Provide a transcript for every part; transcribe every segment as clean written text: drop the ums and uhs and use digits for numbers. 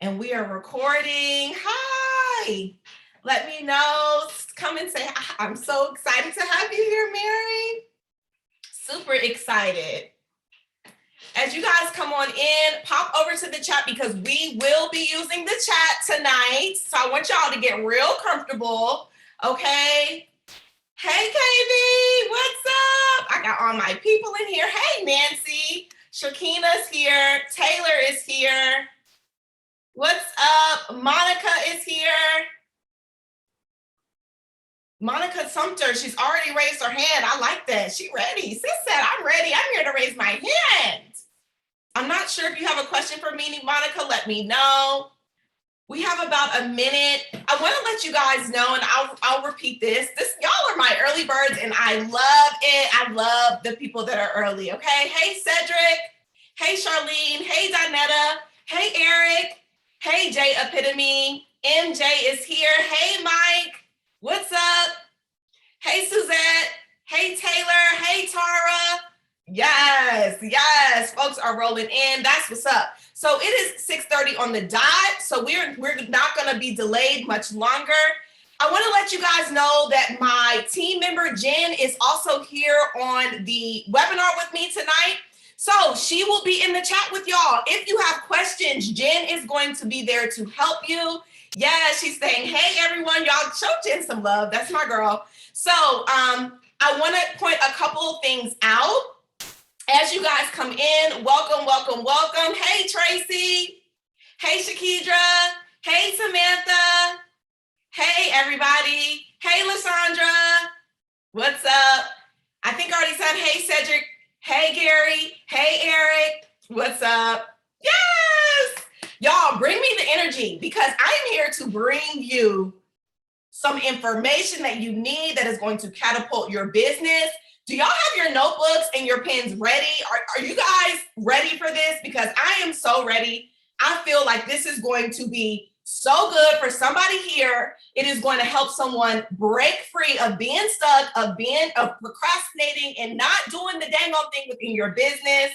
And we are recording. Hi. Let me know. Come and say hi. I'm so excited to have you here, Mary. Super excited. As you guys come on in, pop over to the chat because we will be using the chat tonight. So I want y'all to get real comfortable. Okay. Hey, KB, what's up? I got all my people in here. Hey, Nancy. Shakina's here. Taylor is here. What's up? Monica is here. Monica Sumter, she's already raised her hand. I like that. She ready. Sis said, I'm ready. I'm here to raise my hand. I'm not sure if you have a question for me, Monica, let me know. We have about a minute. I want to let you guys know, and I'll repeat this. Y'all are my early birds, and I love it. I love the people that are early, okay? Hey, Cedric. Hey, Charlene. Hey, Donetta. Hey, Eric. Hey, J Epitome. MJ is here. Hey, Mike. What's up? Hey, Suzette. Hey, Taylor. Hey, Tara. Yes. Folks are rolling in. That's what's up. So it is 6:30 on the dot. So we're not going to be delayed much longer. I want to let you guys know that my team member, Jen, is also here on the webinar with me tonight. So she will be in the chat with y'all. If you have questions, Jen is going to be there to help you. Yeah, she's saying, hey, everyone, y'all show Jen some love. That's my girl. So I want to point a couple of things out. As you guys come in, welcome. Hey, Tracy. Hey, Shakidra. Hey, Samantha. Hey, everybody. Hey, Lysandra. What's up? I think I already said, hey, Cedric. Hey, Gary. Hey, Eric. What's up? Yes. Y'all, bring me the energy because I am here to bring you some information that you need that is going to catapult your business. Do y'all have your notebooks and your pens ready? Are you guys ready for this? Because I am so ready. I feel like this is going to be so good for somebody here. It is going to help someone break free of being stuck, of procrastinating and not doing the dang old thing within your business.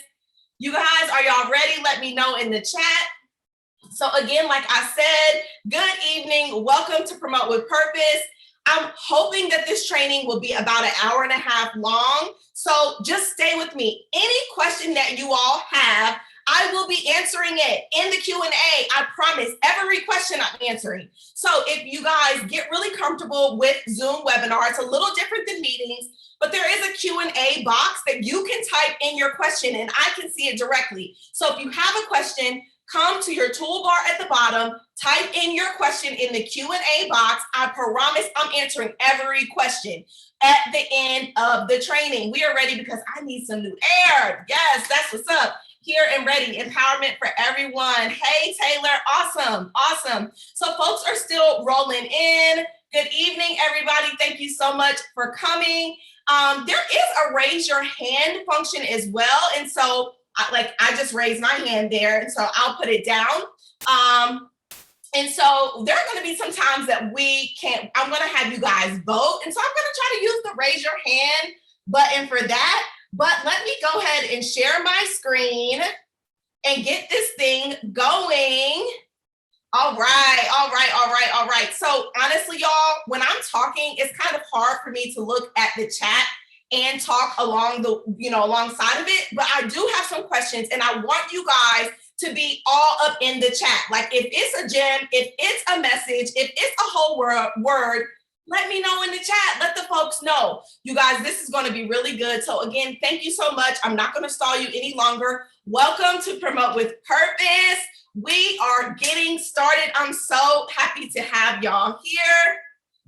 You guys, are y'all ready? Let me know in the chat. So again, like I said, good evening. Welcome to Promote with Purpose. I'm hoping that this training will be about an hour and a half long. So just stay with me. Any question that you all have, I will be answering it in the Q&A. I promise every question I'm answering. So if you guys get really comfortable with Zoom webinar, it's a little different than meetings, but there is a Q&A box that you can type in your question and I can see it directly. So if you have a question, come to your toolbar at the bottom, type in your question in the Q&A box. I promise I'm answering every question at the end of the training. We are ready because I need some new air. Yes, that's what's up. Here and ready, empowerment for everyone. Hey, Taylor, awesome. So folks are still rolling in. Good evening, everybody. Thank you so much for coming. There is a raise your hand function as well. And so I just raised my hand there, and so I'll put it down. And so there are going to be some times that I'm going to have you guys vote. And so I'm going to try to use the raise your hand button for that. But let me go ahead and share my screen and get this thing going. All right. So honestly, y'all, when I'm talking, it's kind of hard for me to look at the chat and talk alongside of it. But I do have some questions and I want you guys to be all up in the chat. Like if it's a gem, if it's a message, if it's a whole word, let me know in the chat. Let the folks know. You guys, this is going to be really good. So again, thank you so much. I'm not going to stall you any longer. Welcome to Promote with Purpose. We are getting started. I'm so happy to have y'all here.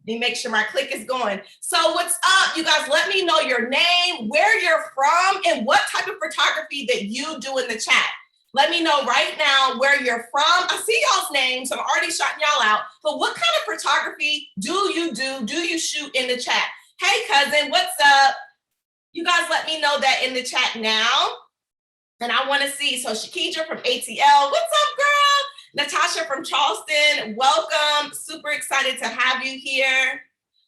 Let me make sure my click is going. So what's up, you guys? Let me know your name, where you're from, and what type of photography that you do in the chat. Let me know right now where you're from. I see y'all's names, so I'm already shouting y'all out. But what kind of photography do you do? Do you shoot in the chat? Hey, cousin, what's up? You guys let me know that in the chat now. And I want to see. So Shakidra from ATL, what's up, girl? Natasha from Charleston, welcome. Super excited to have you here.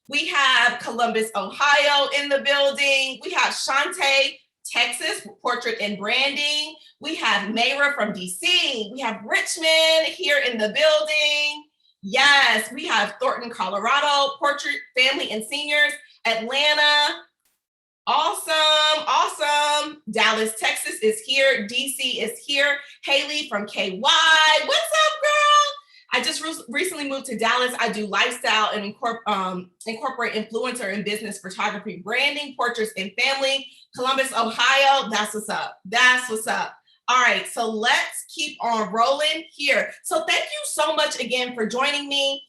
We have Columbus, Ohio in the building. We have Shantae Texas, portrait and branding. We have Mayra from DC. We have Richmond here in the building. Yes, we have Thornton, Colorado, portrait, family, and seniors. Atlanta, awesome, awesome. Dallas, Texas is here. DC is here. Haley from KY. What's up, girl? I just recently moved to Dallas. I do lifestyle and incorporate influencer and business photography, branding, portraits, and family. Columbus, Ohio. That's what's up. That's what's up. All right, so let's keep on rolling here. So thank you so much again for joining me.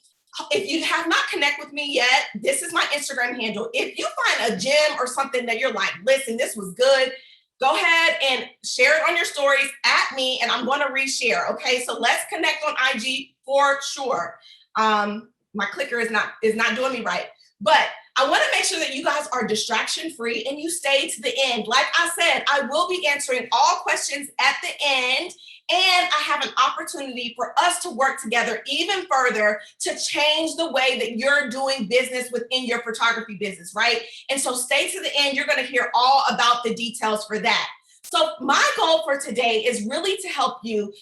If you have not connected with me yet, this is my Instagram handle. If you find a gem or something that you're like, listen, this was good, go ahead and share it on your stories at me, and I'm going to reshare. Okay, so let's connect on IG for sure. My clicker is not doing me right, but I want to make sure that you guys are distraction free and you stay to the end. Like I said, I will be answering all questions at the end, and I have an opportunity for us to work together even further to change the way that you're doing business within your photography business, right? And so stay to the end. You're going to hear all about the details for that. So my goal for today is really to help you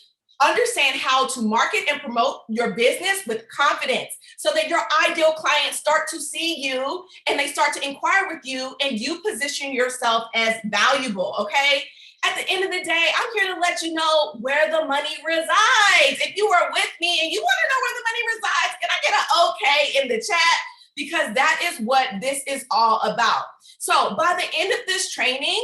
understand how to market and promote your business with confidence so that your ideal clients start to see you and they start to inquire with you and you position yourself as valuable, okay? At the end of the day, I'm here to let you know where the money resides. If you are with me and you want to know where the money resides, can I get an okay in the chat? Because that is what this is all about. So by the end of this training,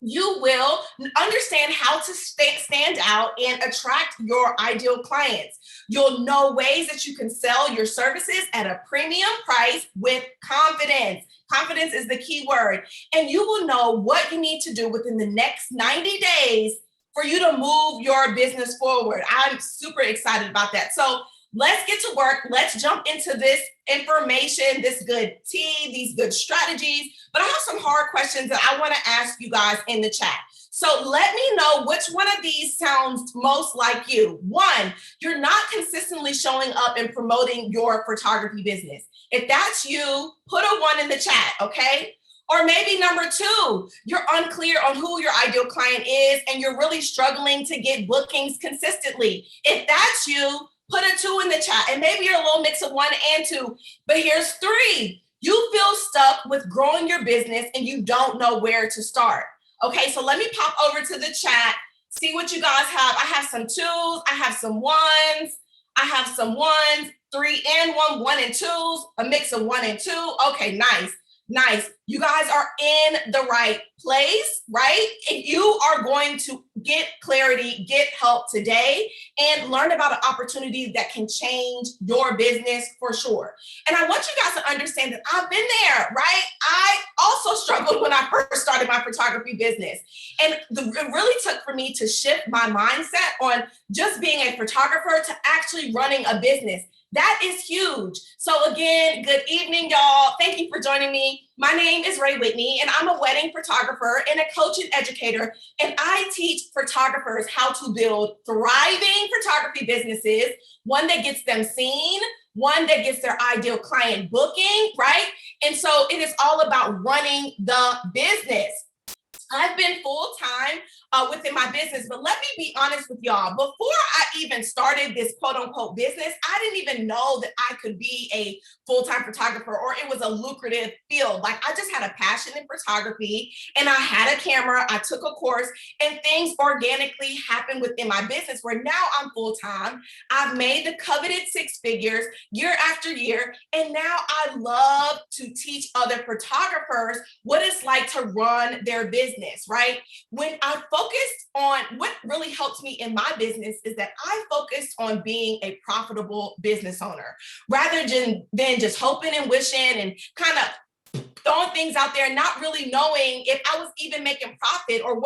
you will understand how to stand out and attract your ideal clients. You'll know ways that you can sell your services at a premium price with confidence. Confidence is the key word. And you will know what you need to do within the next 90 days for you to move your business forward. I'm super excited about that. So let's get to work. Let's jump into this information, this good tea, these good strategies. But I have some hard questions that I want to ask you guys in the chat. So let me know which one of these sounds most like you. One, you're not consistently showing up and promoting your photography business. If that's you, put a 1 in the chat, okay? Or maybe number 2, you're unclear on who your ideal client is and you're really struggling to get bookings consistently. If that's you, put a 2 in the chat, and maybe you're a little mix of 1 and 2. But here's 3. You feel stuck with growing your business and you don't know where to start. Okay, so let me pop over to the chat, see what you guys have. I have some 2s, I have some 1s, I have some 1s, 3 and 1 and 2s, a mix of 1 and 2. Okay, nice. Nice. You guys are in the right place, right? And you are going to get clarity, get help today, and learn about an opportunity that can change your business for sure. And I want you guys to understand that I've been there, right? I also struggled when I first started my photography business. And it really took for me to shift my mindset on just being a photographer to actually running a business. That is huge. So again, good evening, y'all. Thank you for joining me. My name is Ray Whitney, and I'm a wedding photographer and a coach and educator. And I teach photographers how to build thriving photography businesses, one that gets them seen, one that gets their ideal client booking, right? And so it is all about running the business. I've been full-time within my business, but let me be honest with y'all. Before I even started this quote-unquote business, I didn't even know that I could be a full-time photographer or it was a lucrative field. Like I just had a passion in photography and I had a camera, I took a course, and things organically happened within my business where now I'm full-time. I've made the coveted 6 figures year after year, and now I love to teach other photographers what it's like to run their business, right? When I focused on what really helped me in my business is that I focused on being a profitable business owner rather than just hoping and wishing and kind of throwing things out there and not really knowing if I was even making profit or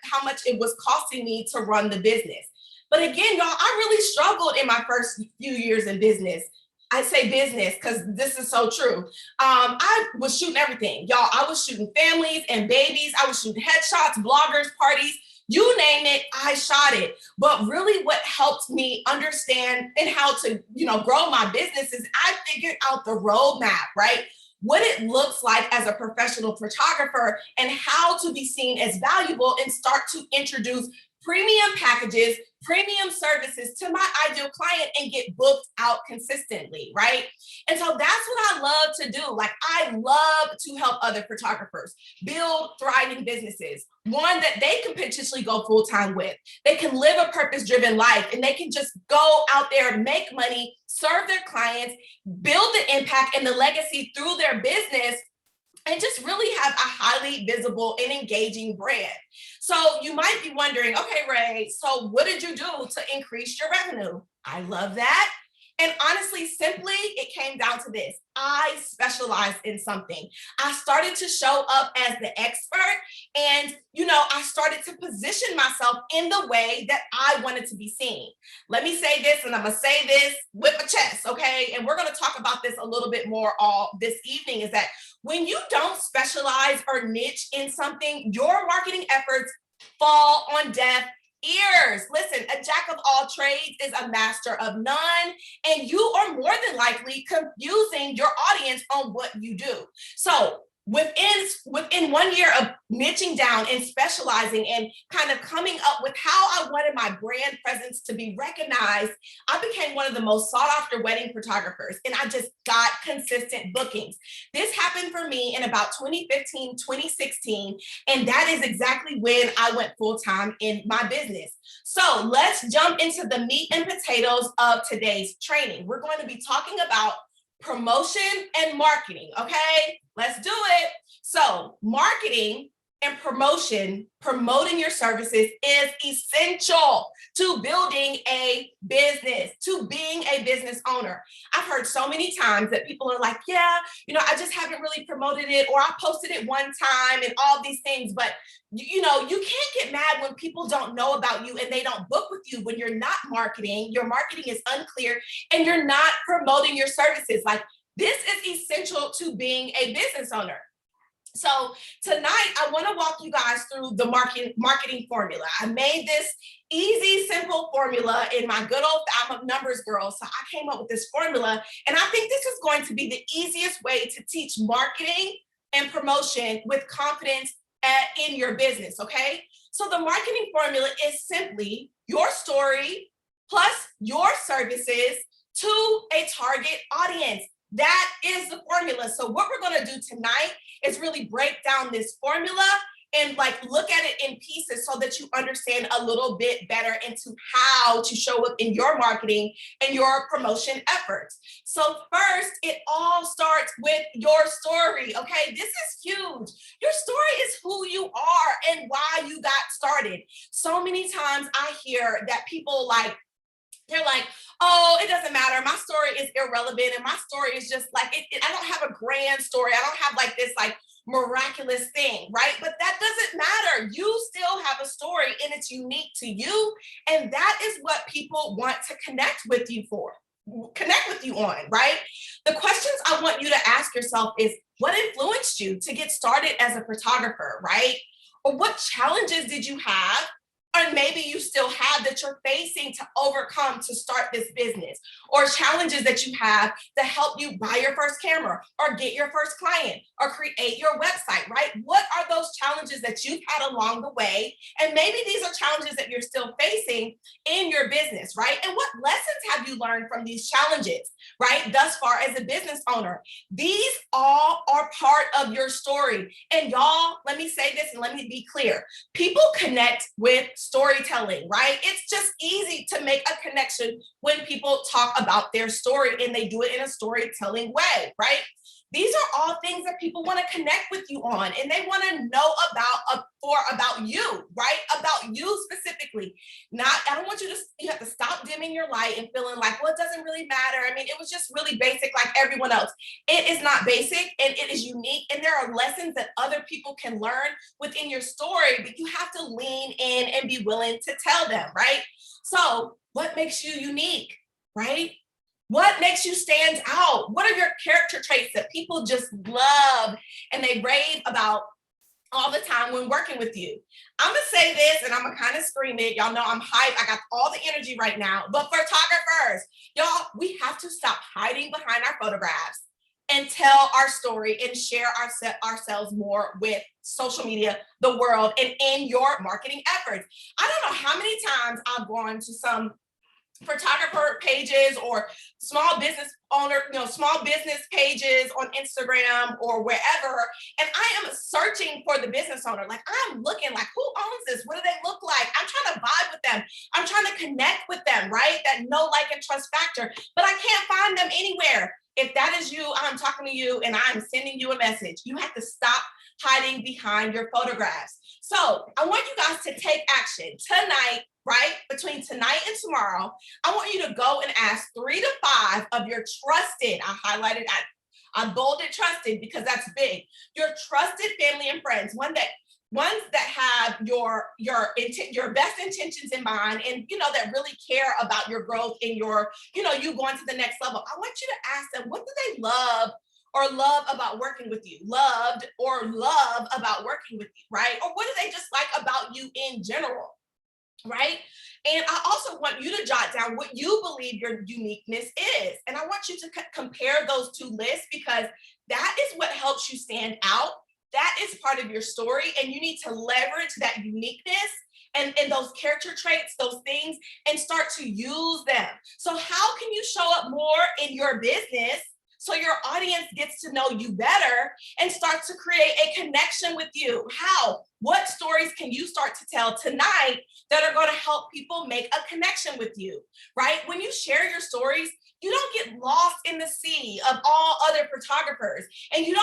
how much it was costing me to run the business. But again, y'all, I really struggled in my first few years in business. I say business because this is so true. I was shooting everything, y'all. I was shooting families and babies. I was shooting headshots, bloggers, parties, you name it, I shot it. But really what helped me understand and how to, grow my business is I figured out the roadmap, right? what it looks like as a professional photographer and how to be seen as valuable and start to introduce premium packages, premium services to my ideal client and get booked out consistently, right? And so that's what I love to do. Like, I love to help other photographers build thriving businesses, one that they can potentially go full time with. They can live a purpose driven life and they can just go out there, make money, serve their clients, build the impact and the legacy through their business, and just really have a highly visible and engaging brand. So you might be wondering, okay, Ray, so what did you do to increase your revenue? I love that. And honestly, simply, it came down to this. I specialized in something. I started to show up as the expert and, I started to position myself in the way that I wanted to be seen. Let me say this, and I'm going to say this with my chest, okay? And we're going to talk about this a little bit more all this evening, is that when you don't specialize or niche in something, your marketing efforts fall on deaf ears. Listen, a jack of all trades is a master of none, and you are more than likely confusing your audience on what you do. So within 1 year of niching down and specializing and kind of coming up with how I wanted my brand presence to be recognized, I became one of the most sought after wedding photographers, and I just got consistent bookings. This happened for me in about 2015, 2016, and that is exactly when I went full time in my business. So let's jump into the meat and potatoes of today's training. We're going to be talking about promotion and marketing, okay? Let's do it. So marketing and promoting your services is essential to building a business, to being a business owner. I've heard so many times that people are like, yeah, I just haven't really promoted it, or I posted it one time and all these things. But, you can't get mad when people don't know about you and they don't book with you when you're not marketing, your marketing is unclear, and you're not promoting your services. Like, this is essential to being a business owner. So tonight, I want to walk you guys through the marketing formula. I made this easy, simple formula in my good old, I'm a numbers girl, so I came up with this formula, and I think this is going to be the easiest way to teach marketing and promotion with confidence in your business, okay? So the marketing formula is simply your story plus your services to a target audience. That is the formula. So what we're going to do tonight is really break down this formula and look at it in pieces so that you understand a little bit better into how to show up in your marketing and your promotion efforts. So first, it all starts with your story, okay? This is huge. Your story is who you are and why you got started. So many times I hear that people they're like, oh, it doesn't matter. My story is irrelevant. And my story is just I don't have a grand story. I don't have this miraculous thing, right? But that doesn't matter. You still have a story and it's unique to you. And that is what people want to connect with you on, right? The questions I want you to ask yourself is, what influenced you to get started as a photographer, right? Or what challenges did you have? Or maybe you still have that you're facing to overcome to start this business, or challenges that you have to help you buy your first camera or get your first client or create your website, right? What are those challenges that you've had along the way? And maybe these are challenges that you're still facing in your business, right? And what lessons have you learned from these challenges, right? Thus far as a business owner, these all are part of your story. And y'all, let me say this and let me be clear. People connect with storytelling, right? It's just easy to make a connection when people talk about their story and they do it in a storytelling way, right? These are all things that people want to connect with you on, and they want to know about you, right? About you specifically. I don't want you have to stop dimming your light and feeling like, well, it doesn't really matter. I mean, it was just really basic like everyone else. It is not basic, and it is unique, and there are lessons that other people can learn within your story, but you have to lean in and be willing to tell them, right? So what makes you unique, right? What makes you stand out? What are your character traits that people just love and they rave about all the time when working with you? I'm going to say this and I'm going to kind of scream it. Y'all know I'm hyped. I got all the energy right now. But photographers, y'all, we have to stop hiding behind our photographs and tell our story and share ourselves more with social media, the world, and in your marketing efforts. I don't know how many times I've gone to some photographer pages or small business owner, small business pages on Instagram or wherever. And I am searching for the business owner. Like I'm looking like, who owns this? What do they look like? I'm trying to vibe with them. I'm trying to connect with them, right? That know, like, and trust factor, but I can't find them anywhere. If that is you, I'm talking to you and I'm sending you a message. You have to stop hiding behind your photographs. So I want you guys to take action tonight, right? Between tonight and tomorrow, I want you to go and ask 3 to 5 of your trusted, I highlighted, I bolded trusted because that's big, your trusted family and friends, ones that have your best intentions in mind, and that really care about your growth and your you going to the next level. I want you to ask them, what do they love or love about working with you, loved or love about working with you, right? Or what do they just like about you in general, right? And I also want you to jot down what you believe your uniqueness is. And I want you to compare those two lists, because that is what helps you stand out. That is part of your story, and you need to leverage that uniqueness and those character traits, those things, and start to use them. So how can you show up more in your business so your audience gets to know you better and starts to create a connection with you? How? What stories can you start to tell tonight that are going to help people make a connection with you, right? When you share your stories, you don't get lost in the sea of all other photographers, and you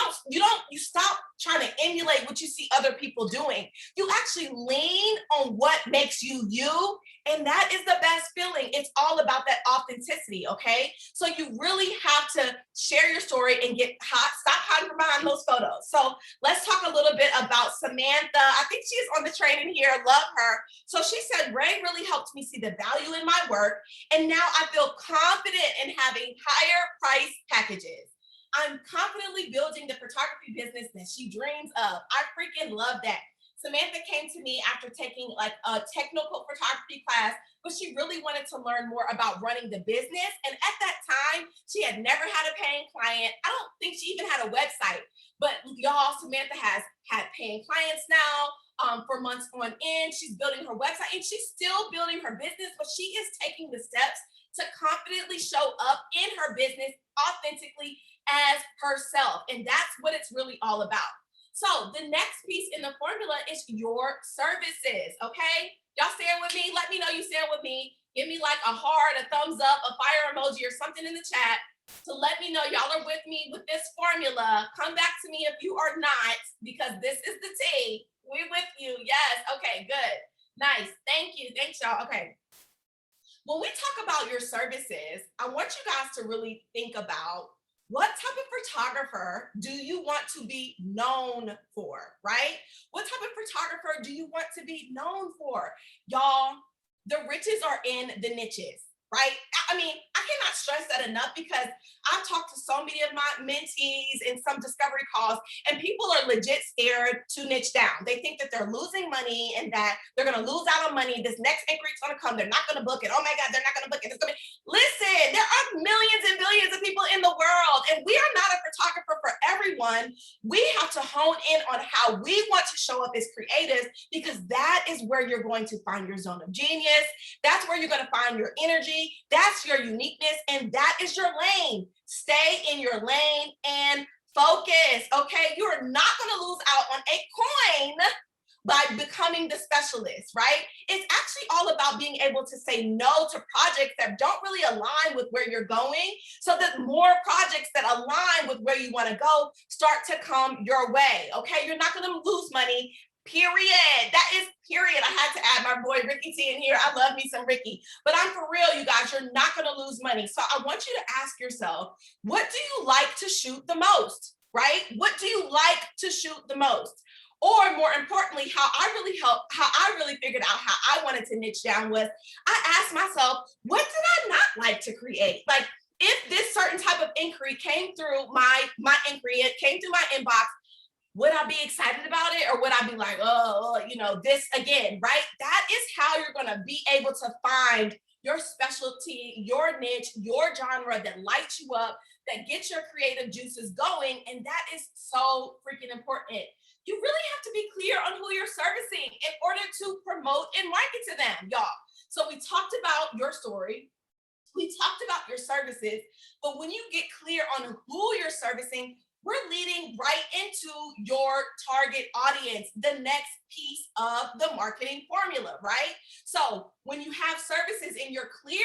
stop trying to emulate what you see other people doing. You actually lean on what makes you you, and that is the best feeling. It's all about that authenticity, okay? So you really have to share your story and stop hiding behind those photos. So let's talk a little bit about Samantha. I think she's on the train in here. Love her. So she said, Ray really helped me see the value in my work, and now I feel confident in having higher price packages. I'm confidently building the photography business that she dreams of. I freaking love that. Samantha came to me after taking like a technical photography class, but she really wanted to learn more about running the business. And at that time, she had never had a paying client. I don't think she even had a website. But y'all, Samantha has had paying clients now for months on end. She's building her website and she's still building her business, but she is taking the steps to confidently show up in her business authentically as herself. And that's what it's really all about. So the next piece in the formula is your services, okay? Y'all stand with me? Let me know you stand with me. Give me like a heart, a thumbs up, a fire emoji, or something in the chat to let me know y'all are with me with this formula. Come back to me if you are not, because this is the tea. We're with you. Yes. Okay, good. Nice. Thank you. Thanks, y'all. Okay. When we talk about your services, I want you guys to really think about what type of photographer do you want to be known for, right? What type of photographer do you want to be known for? Y'all, the riches are in the niches, right? I mean, I cannot stress that enough, because I've talked to so many of my mentees in some discovery calls, and people are legit scared to niche down. They think that they're losing money and that they're going to lose out on money. This next inquiry is going to come. They're not going to book it. Oh my God, they're not going to book it. It's going to be, listen, there are millions and billions of people in the world, and we are not a photographer for everyone. We have to hone in on how we want to show up as creatives, because that is where you're going to find your zone of genius. That's where you're going to find your energy. That's your uniqueness, and that is your lane. Stay in your lane and focus, okay? You are not going to lose out on a coin by becoming the specialist, right? It's actually all about being able to say no to projects that don't really align with where you're going, so that more projects that align with where you want to go start to come your way, okay? You're not going to lose money. Period. That is period. I had to add my boy Ricky T in here. I love me some Ricky. But I'm for real, you guys. You're not going to lose money. So I want you to ask yourself, what do you like to shoot the most, right? What do you like to shoot the most? Or more importantly, how I really figured out how I wanted to niche down was, I asked myself, what did I not like to create? Like, if this certain type of inquiry came through my inquiry, it came through my inbox, would I be excited about it, or would I be like, this again, right? That is how you're going to be able to find your specialty, your niche, your genre that lights you up, that get your creative juices going. And that is so freaking important. You really have to be clear on who you're servicing in order to promote and market to them, y'all. So we talked about your story. We talked about your services, but when you get clear on who you're servicing, we're leading right into your target audience, the next piece of the marketing formula, right? So when you have services and you're clear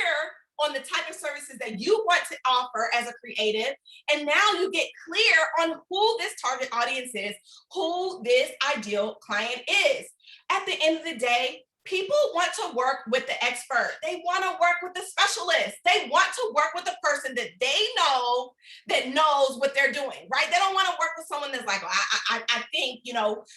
on the type of services that you want to offer as a creative, and now you get clear on who this target audience is, who this ideal client is. At the end of the day, people want to work with the expert. They want to work with the specialist. They want to work with the person that they know that knows what they're doing, right? They don't want to work with someone that's like, I think,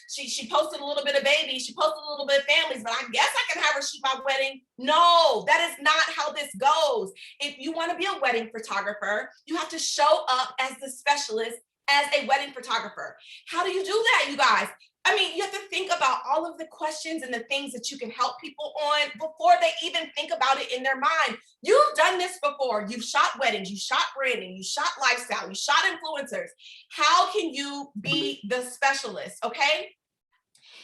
she posted a little bit of babies, she posted a little bit of families, but I guess I can have her shoot my wedding. No, that is not how this goes. If you want to be a wedding photographer, you have to show up as the specialist, as a wedding photographer. How do you do that, you guys? I mean, you have to think about all of the questions and the things that you can help people on before they even think about it in their mind. You've done this before. You've shot weddings, you shot branding, you shot lifestyle, you shot influencers. How can you be the specialist? Okay.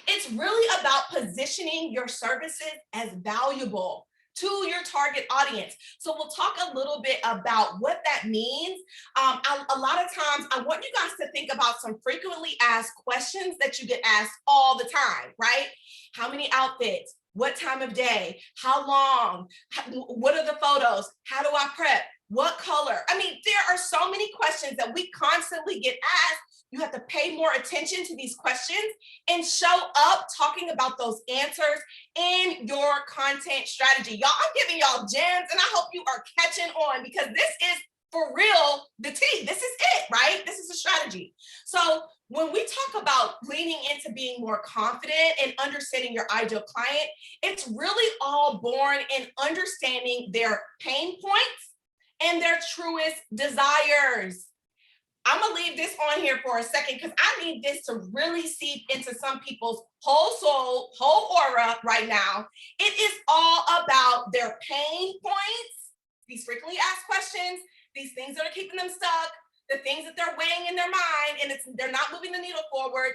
It's really about positioning your services as valuable to your target audience. So we'll talk a little bit about what that means. A lot of times, I want you guys to think about some frequently asked questions that you get asked all the time, right? How many outfits? What time of day? How long? What are the photos? How do I prep? What color? I mean, there are so many questions that we constantly get asked. You have to pay more attention to these questions and show up talking about those answers in your content strategy. Y'all, I'm giving y'all gems, and I hope you are catching on, because this is for real the tea. This is it, right? This is a strategy. So when we talk about leaning into being more confident and understanding your ideal client, it's really all born in understanding their pain points and their truest desires. I'm gonna leave this on here for a second because I need this to really seep into some people's whole soul, whole aura right now. It is all about their pain points, these frequently asked questions, these things that are keeping them stuck, the things that they're weighing in their mind, and they're not moving the needle forward,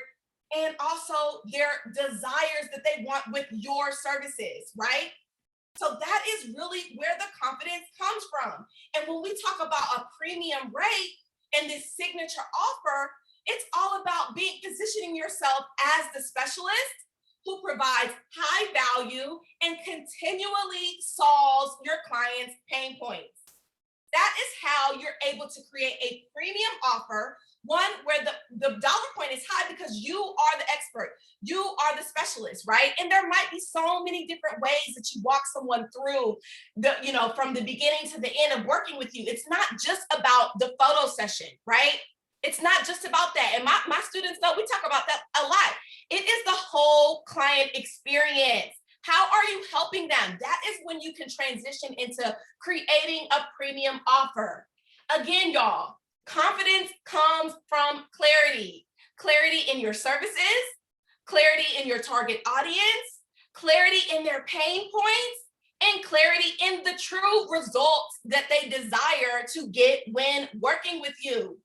and also their desires that they want with your services, right? So that is really where the confidence comes from. And when we talk about a premium rate, and this signature offer, it's all about positioning yourself as the specialist who provides high value and continually solves your clients' pain points. That is how you're able to create a premium offer, one where the dollar point is high because you are the expert, you are the specialist, right? And there might be so many different ways that you walk someone through from the beginning to the end of working with you. It's not just about the photo session, right? It's not just about that. And my students know we talk about that a lot. It is the whole client experience. How are you helping them? That is when you can transition into creating a premium offer. Again, y'all, confidence comes from clarity. Clarity in your services, clarity in your target audience, clarity in their pain points, and clarity in the true results that they desire to get when working with you,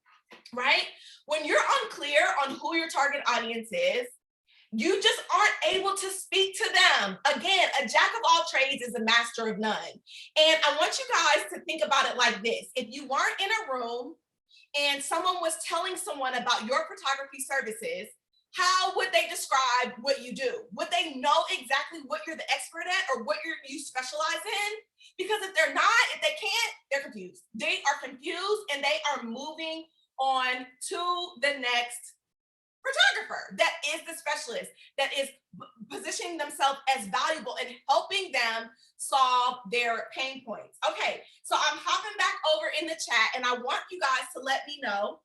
right? When you're unclear on who your target audience is, you just aren't able to speak to them. Again, a jack of all trades is a master of none. And I want you guys to think about it like this. If you weren't in a room and someone was telling someone about your photography services, how would they describe what you do? Would they know exactly what you're the expert at or what you specialize in? Because if they're not, if they can't, they're confused. They are confused and they are moving on to the next photographer that is the specialist, that is positioning themselves as valuable and helping them solve their pain points. Okay, so I'm hopping back over in the chat, and I want you guys to let me know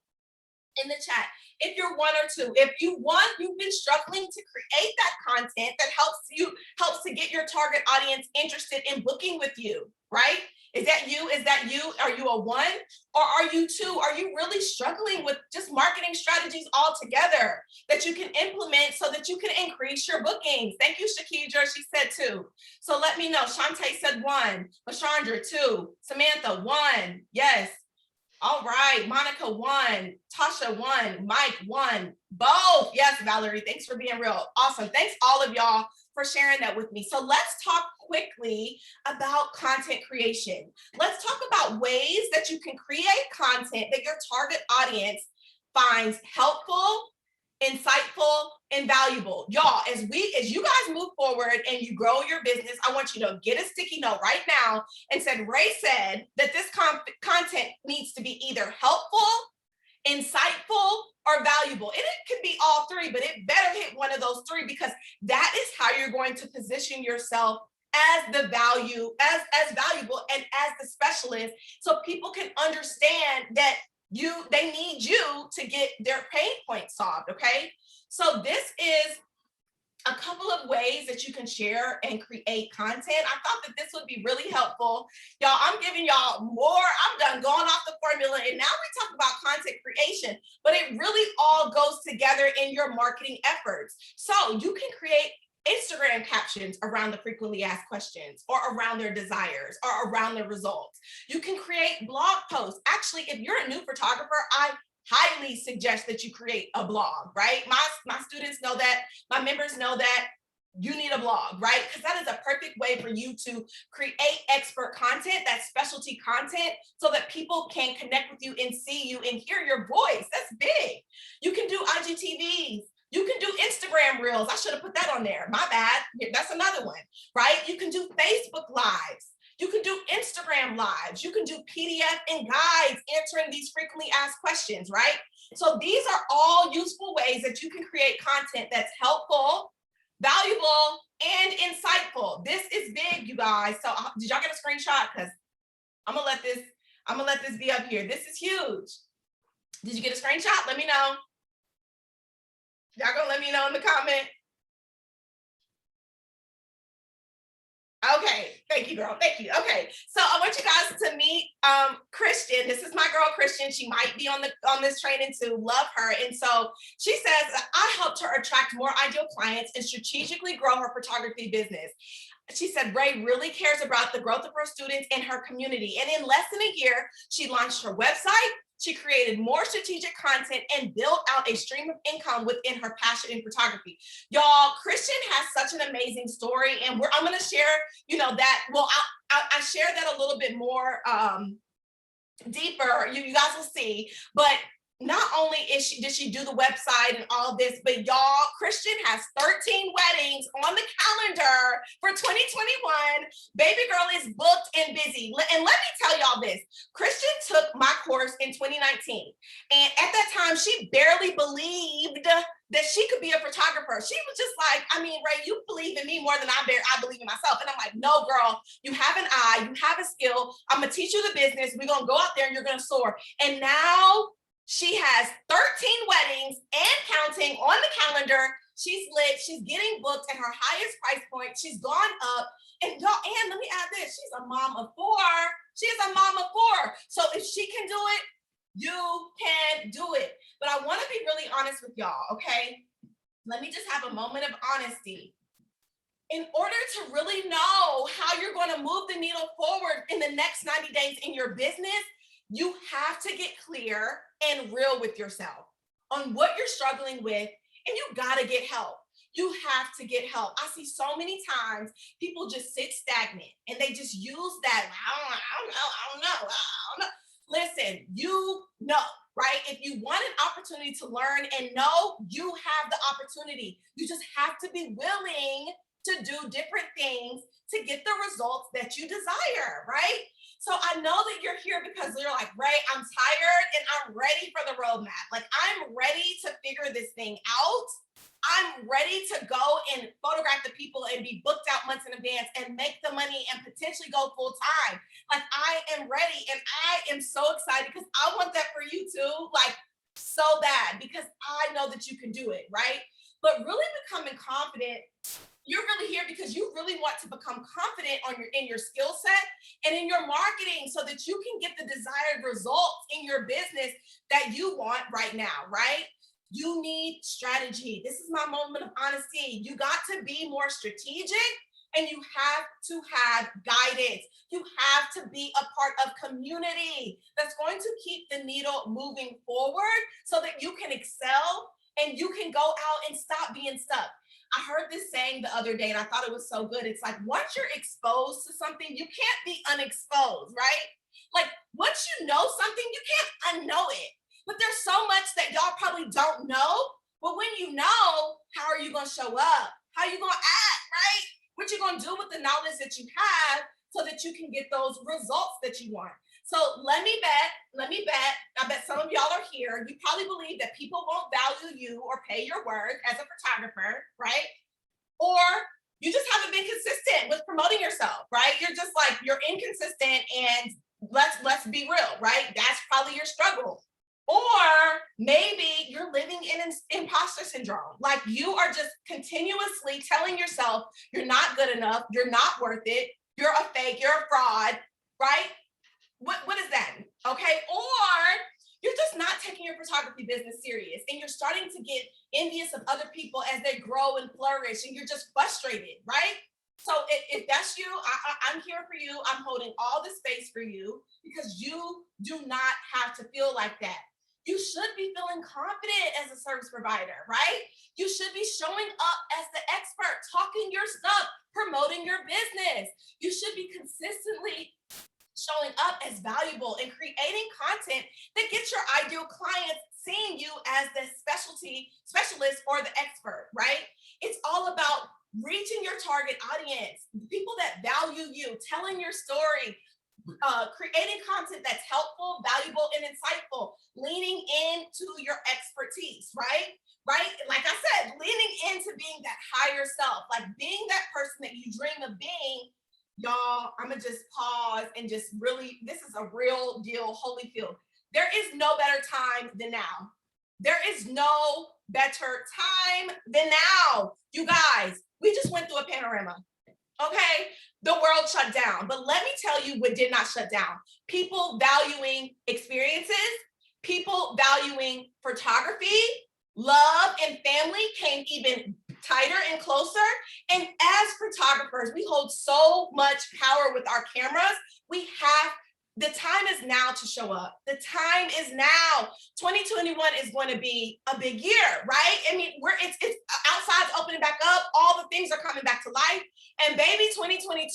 in the chat if you're one or two. If you've been struggling to create that content that helps to get your target audience interested in booking with you, right? Is that you? Is that you? Are you a one? Or are you two? Are you really struggling with just marketing strategies altogether that you can implement so that you can increase your bookings? Thank you, Shakidra. She said two. So let me know. Shantae said one. Lashandra, two. Samantha, one. Yes. All right, Monica won, Tasha won, Mike won, both. Yes, Valerie, thanks for being real. Awesome. Thanks all of y'all for sharing that with me. So let's talk quickly about content creation. Let's talk about ways that you can create content that your target audience finds helpful, insightful, and valuable. Y'all, as you guys move forward and you grow your business, I want you to get a sticky note right now and said, Ray said that this content needs to be either helpful, insightful, or valuable. And it could be all three, but it better hit one of those three, because that is how you're going to position yourself as the value, as valuable and as the specialist, so people can understand that they need you to get their pain points solved. Okay, so this is a couple of ways that you can share and create content. I thought that this would be really helpful. Y'all, I'm giving y'all more. I'm done going off the formula. And now we talk about content creation, but it really all goes together in your marketing efforts. So you can create Instagram captions around the frequently asked questions, or around their desires, or around their results. You can create blog posts. Actually, if you're a new photographer, I highly suggest that you create a blog, right? My students know that, my members know that. You need a blog, right? Because that is a perfect way for you to create expert content, that specialty content, so that people can connect with you and see you and hear your voice. That's big. You can do IGTVs. You can do Instagram Reels. I should have put that on there. My bad. That's another one, right? You can do Facebook Lives. You can do Instagram Lives. You can do PDF and guides answering these frequently asked questions, right? So these are all useful ways that you can create content that's helpful, valuable, and insightful. This is big, you guys. So did y'all get a screenshot? Because I'm gonna let this be up here. This is huge. Did you get a screenshot? Let me know. Y'all gonna let me know in the comment? Okay, thank you, girl. Thank you. Okay, so I want you guys to meet Christian. This is my girl, Christian. She might be on this training too. Love her. And so she says, I helped her attract more ideal clients and strategically grow her photography business. She said Ray really cares about the growth of her students and her community. And in less than a year, she launched her website. She created more strategic content and built out a stream of income within her passion in photography. Y'all, Christian has such an amazing story, and I'm going to share, that. Well, I share that a little bit more deeper. You guys will see, but not only did she do the website and all this, but y'all, Christian has 13 weddings on the calendar for 2021. Baby girl is booked and busy. And let me tell y'all this, Christian took my course in 2019. And at that time, she barely believed that she could be a photographer. She was just like, Ray, you believe in me more than I believe in myself. And I'm like, no, girl, you have an eye, you have a skill. I'm gonna teach you the business. We're gonna go out there and you're gonna soar. And now she has 13 weddings and counting on the calendar. She's lit. She's getting booked at her highest price point. She's gone up. And y'all, and let me add this, she's a mom of 4. She is a mom of 4. So if she can do it, you can do it. But I want to be really honest with y'all, okay? Let me just have a moment of honesty. In order to really know how you're going to move the needle forward in the next 90 days in your business, you have to get clear and real with yourself on what you're struggling with, and you got to get help. You have to get help. I see so many times people just sit stagnant and they just use that, I don't know. Listen, right? If you want an opportunity to learn and know, you have the opportunity. You just have to be willing to do different things to get the results that you desire, right? So I know that you're here because you're like, Ray, I'm tired and I'm ready for the roadmap. Like, I'm ready to figure this thing out. I'm ready to go and photograph the people and be booked out months in advance and make the money and potentially go full time. Like, I am ready and I am so excited because I want that for you too, like so bad, because I know that you can do it, right? But really becoming confident, you're really here because you really want to become confident in your skill set and in your marketing so that you can get the desired results in your business that you want right now, right? You need strategy. This is my moment of honesty. You got to be more strategic And you have to have guidance. You have to be a part of community that's going to keep the needle moving forward so that you can excel and you can go out and stop being stuck. I heard this saying the other day and I thought it was so good. It's like once you're exposed to something, you can't be unexposed, right? Like once you know something, you can't unknow it. But there's so much that y'all probably don't know. But when you know, how are you going to show up? How are you going to act, right? What you going to do with the knowledge that you have so that you can get those results that you want. So let me bet, I bet some of y'all are here. You probably believe that people won't value you or pay your worth as a photographer, right? Or you just haven't been consistent with promoting yourself, right? You're just like you're inconsistent and let's be real, right? That's probably your struggle. Or maybe you're living in imposter syndrome. Like you are just continuously telling yourself you're not good enough, you're not worth it, you're a fake, you're a fraud, right? What is that? Okay. Or you're just not taking your photography business serious and you're starting to get envious of other people as they grow and flourish and you're just frustrated, right? So if that's you, I'm here for you. I'm holding all the space for you because you do not have to feel like that. You should be feeling confident as a service provider, right? You should be showing up as the expert, talking your stuff, promoting your business. You should be consistently showing up as valuable and creating content that gets your ideal clients seeing you as the specialist or the expert, right? It's all about reaching your target audience, people that value you, telling your story, creating content that's helpful, valuable, and insightful, leaning into your expertise, right? Right? Like I said, leaning into being that higher self, like being that person that you dream of being. Y'all, I'm gonna just pause and just really, this is a real deal, Holyfield. There is no better time than now. There is no better time than now. You guys, we just went through a panorama. Okay, the world shut down. But let me tell you what did not shut down. People valuing experiences, people valuing photography, love, and family came even tighter and closer. And as photographers, we hold so much power with our cameras. We have the time is now to show up. The time is now. 2021 is going to be a big year, right? I mean, it's outside's opening back up. All the things are coming back to life. And baby, 2022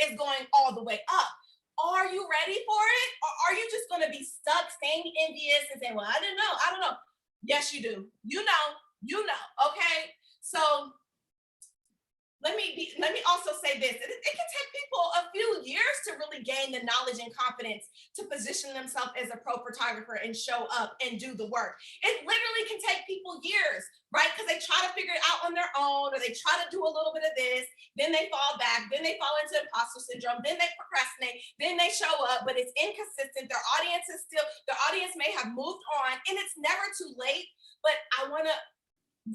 is going all the way up. Are you ready for it? Or are you just going to be stuck staying envious and saying, well, I didn't know. I don't know. Yes, you do. You know. Okay. So let me also say this. It can take people a few years to really gain the knowledge and confidence to position themselves as a pro photographer and show up and do the work. It literally can take people years, right? Because they try to figure it out on their own or they try to do a little bit of this, then they fall back, then they fall into imposter syndrome, then they procrastinate, then they show up, but it's inconsistent. Their audience may have moved on and it's never too late. But I want to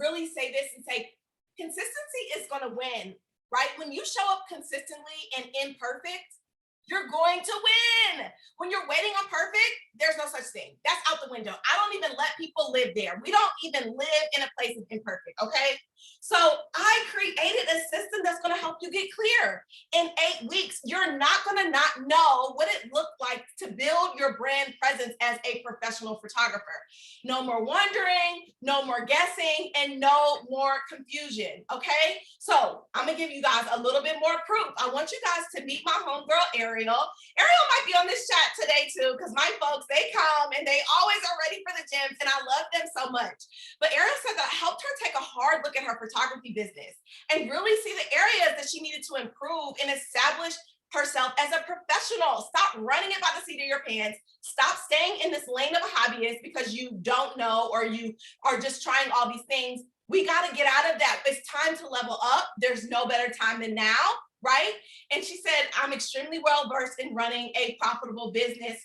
really say this and say, consistency is going to win, right? When you show up consistently and imperfect, you're going to win. When you're waiting on perfect, there's no such thing. That's out the window. I don't even let people live there. We don't even live in a place of imperfect, okay? So I created a system that's going to help you get clear. In 8 weeks, you're not going to not know what it looked like to build your brand presence as a professional photographer. No more wondering, no more guessing, and no more confusion, okay? So I'm going to give you guys a little bit more proof. I want you guys to meet my homegirl, Ariel. Ariel might be on this chat today too, because my folks, they come and they always are ready for the gyms, and I love them so much. But Ariel said that I helped her take a hard look at her photography business and really see the areas that she needed to improve and establish herself as a professional. Stop running it by the seat of your pants. Stop staying in this lane of a hobbyist because you don't know or you are just trying all these things. We got to get out of that. It's time to level up. There's no better time than now, right? And she said, I'm extremely well versed in running a profitable business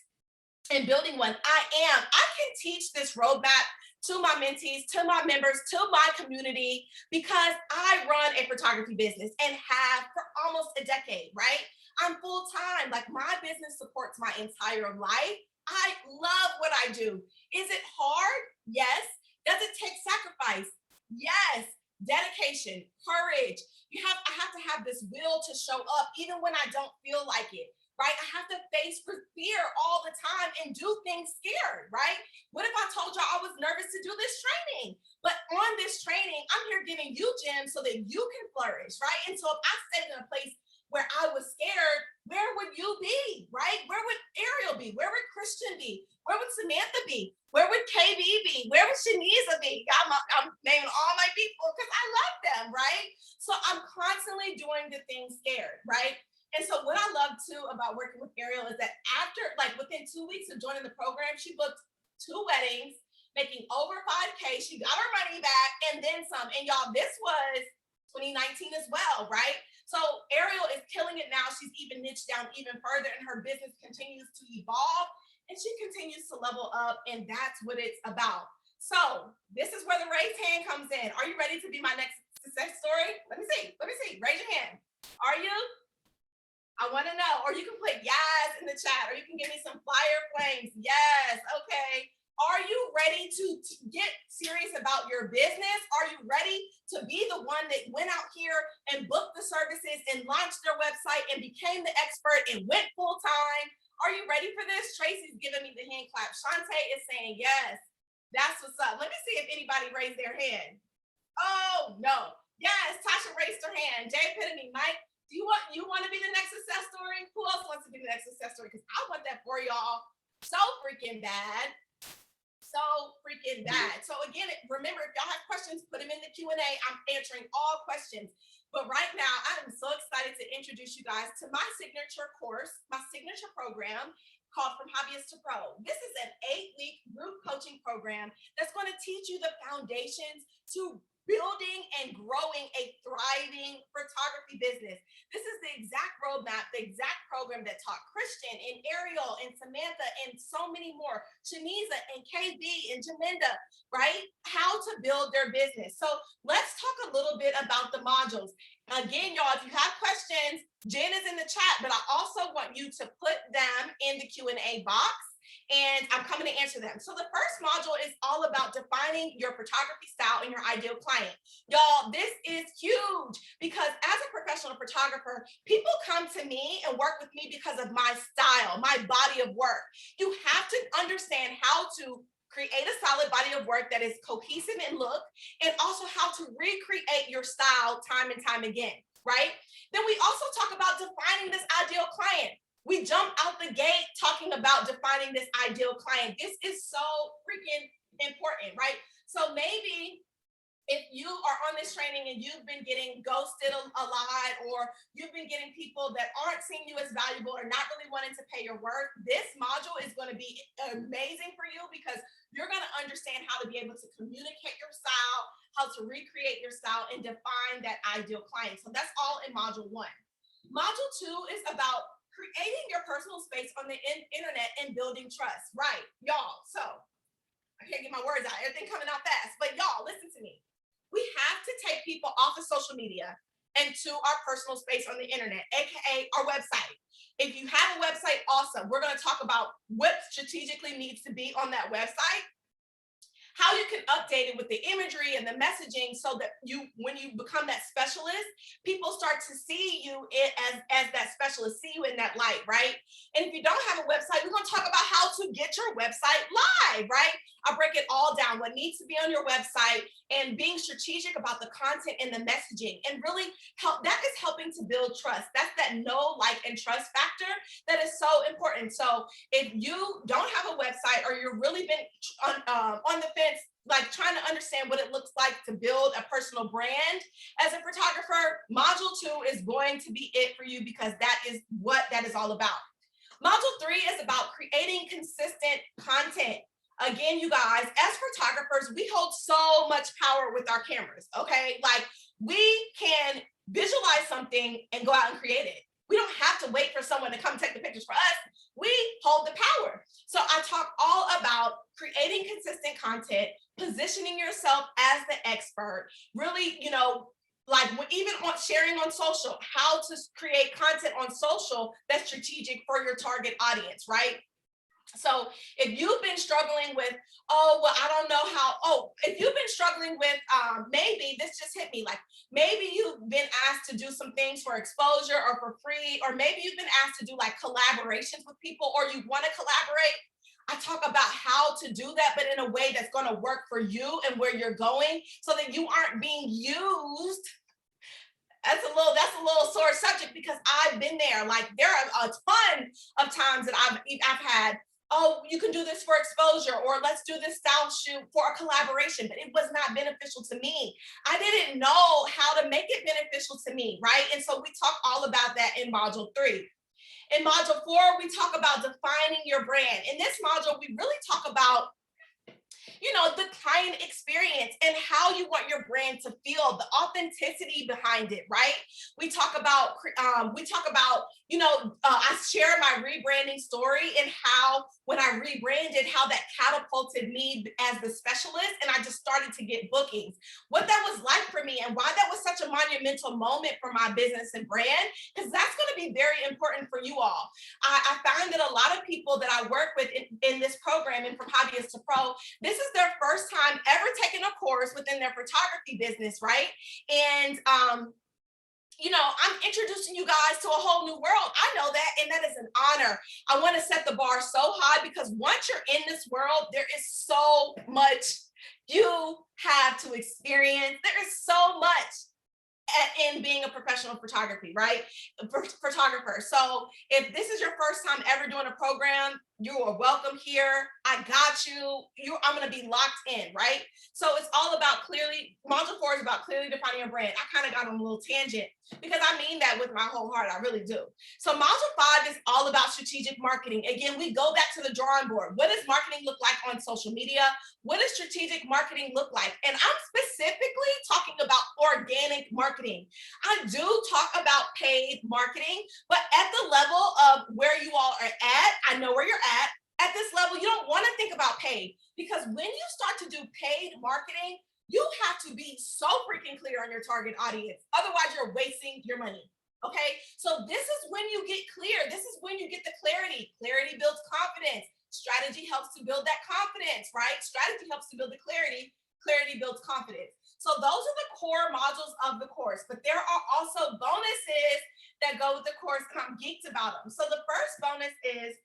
and building one. I can teach this roadmap to my mentees, to my members, to my community, because I run a photography business and have for almost a decade, right? I'm full time. Like my business supports my entire life. I love what I do. Is it hard? Yes. Does it take sacrifice? Yes. dedication, courage. I have to have this will to show up even when I don't feel like it, right? I have to face fear all the time and do things scared, right? What if I told y'all I was nervous to do this training? But on this training, I'm here giving you gems so that you can flourish, right? And so if I stayed in a place where I was scared, where would you be, right? Where would Ariel be? Where would Christian be? Where would Samantha be? Where would KB be? Where would Shaniza be? I'm naming all my people because I love them, right? So I'm constantly doing the things scared, right? And so what I love too about working with Ariel is that after, like within 2 weeks of joining the program, she booked 2 weddings, making over 5K. She got her money back and then some. And y'all, this was 2019 as well, right? So Ariel is killing it now. She's even niched down even further and her business continues to evolve and she continues to level up, and that's what it's about. So this is where the raised hand comes in. Are you ready to be my next success story? Let me see. Raise your hand. Are you? I want to know. Or you can put yes in the chat, or you can give me some fire flames. Yes. Okay. Are you ready to get serious about your business? Are you ready to be the one that went out here and booked the services and launched their website and became the expert and went full time? Are you ready for this? Tracy's giving me the hand clap. Shantae is saying yes. That's what's up. Let me see if anybody raised their hand. Oh, no. Yes, Tasha raised her hand. Jay Pitney, Mike, do you want to be the next success story? Who else wants to be the next success story? Because I want that for y'all so freaking bad. So freaking bad. So again, remember, if y'all have questions, put them in the Q&A. I'm answering all questions. But right now, I am so excited to introduce you guys to my signature course, my signature program called From Hobbyist to Pro. This is an 8-week group coaching program that's going to teach you the foundations to building and growing a thriving photography business. This is the exact roadmap, the exact program that taught Christian and Ariel and Samantha and so many more, Shaniza and KB and Jaminda, right? How to build their business. So let's talk a little bit about the modules. Again, y'all, if you have questions, Jen is in the chat, but I also want you to put them in the Q&A box, and I'm coming to answer them. So the first module is all about defining your photography style and your ideal client. Y'all, this is huge because as a professional photographer, people come to me and work with me because of my style, my body of work. You have to understand how to create a solid body of work that is cohesive in look, and also how to recreate your style time and time again, right? Then we also talk about defining this ideal client. We jump out the gate talking about defining this ideal client. This is so freaking important, right? So maybe if you are on this training and you've been getting ghosted a lot, or you've been getting people that aren't seeing you as valuable or not really wanting to pay your worth, this module is going to be amazing for you because you're going to understand how to be able to communicate your style, how to recreate your style, and define that ideal client. So that's all in module 1. Module 2 is about creating your personal space on the internet and building trust, right? Y'all, so I can't get my words out. Everything coming out fast, but y'all, listen to me. We have to take people off of social media and to our personal space on the internet, AKA our website. If you have a website, awesome. We're going to talk about what strategically needs to be on that website, how you can update it with the imagery and the messaging so that when you become that specialist, people start to see you as that specialist, see you in that light, right? And if you don't have a website, we're going to talk about how to get your website live, right? I'll break it all down, what needs to be on your website, and being strategic about the content and the messaging, and really that is helping to build trust. That's that know, like, and trust factor that is so important. So if you don't have a website, or you're really been on the fence, like trying to understand what it looks like to build a personal brand as a photographer, module 2 is going to be it for you, because that is what that is all about. Module 3 is about creating consistent content. Again, you guys, as photographers, we hold so much power with our cameras, okay? Like, we can visualize something and go out and create it. We don't have to wait for someone to come take the pictures for us. We hold the power. So I talk all about creating consistent content, positioning yourself as the expert, really, like even on sharing on social, how to create content on social that's strategic for your target audience, right? So if you've been struggling with, oh, well, I don't know how, oh, if you've been struggling with, maybe this just hit me, like maybe you've been asked to do some things for exposure or for free, or maybe you've been asked to do like collaborations with people, or you want to collaborate. I talk about how to do that, but in a way that's going to work for you and where you're going so that you aren't being used. That's a little sore subject because I've been there. Like there are a ton of times that I've had, oh, you can do this for exposure, or let's do this style shoot for a collaboration, but it was not beneficial to me. I didn't know how to make it beneficial to me, right? And so we talk all about that in module 3. In module 4, we talk about defining your brand. In this module, we really talk about, the client experience and how you want your brand to feel, the authenticity behind it, right? I share my rebranding story and how when I rebranded, how that catapulted me as the specialist, and I just started to get bookings. What that was like for me and why that was such a monumental moment for my business and brand, because that's going to be very important for you all. I find that a lot of people that I work with in this program and from Hobbyist to Pro, this is their first time ever taking a course within their photography business, right? And I'm introducing you guys to a whole new world. I know that, and that is an honor. I want to set the bar so high because once you're in this world, there is so much you have to experience. There is so much in being a professional photography, right? Photographer. So if this is your first time ever doing a program, you are welcome here. I got you. I'm going to be locked in, right? So it's all about module 4 is about clearly defining your brand. I kind of got on a little tangent because I mean that with my whole heart. I really do. So module 5 is all about strategic marketing. Again, we go back to the drawing board. What does marketing look like on social media? What does strategic marketing look like? And I'm specifically talking about organic marketing. I do talk about paid marketing, but at the level of where you all are at, I know where you're at this level, you don't want to think about paid, because when you start to do paid marketing, you have to be so freaking clear on your target audience. Otherwise, you're wasting your money. Okay. So this is when you get clear. This is when you get the clarity. Clarity builds confidence. Strategy helps to build that confidence, right? Strategy helps to build the clarity. Clarity builds confidence. So those are the core modules of the course, but there are also bonuses that go with the course, and I'm geeked about them. So the first bonus is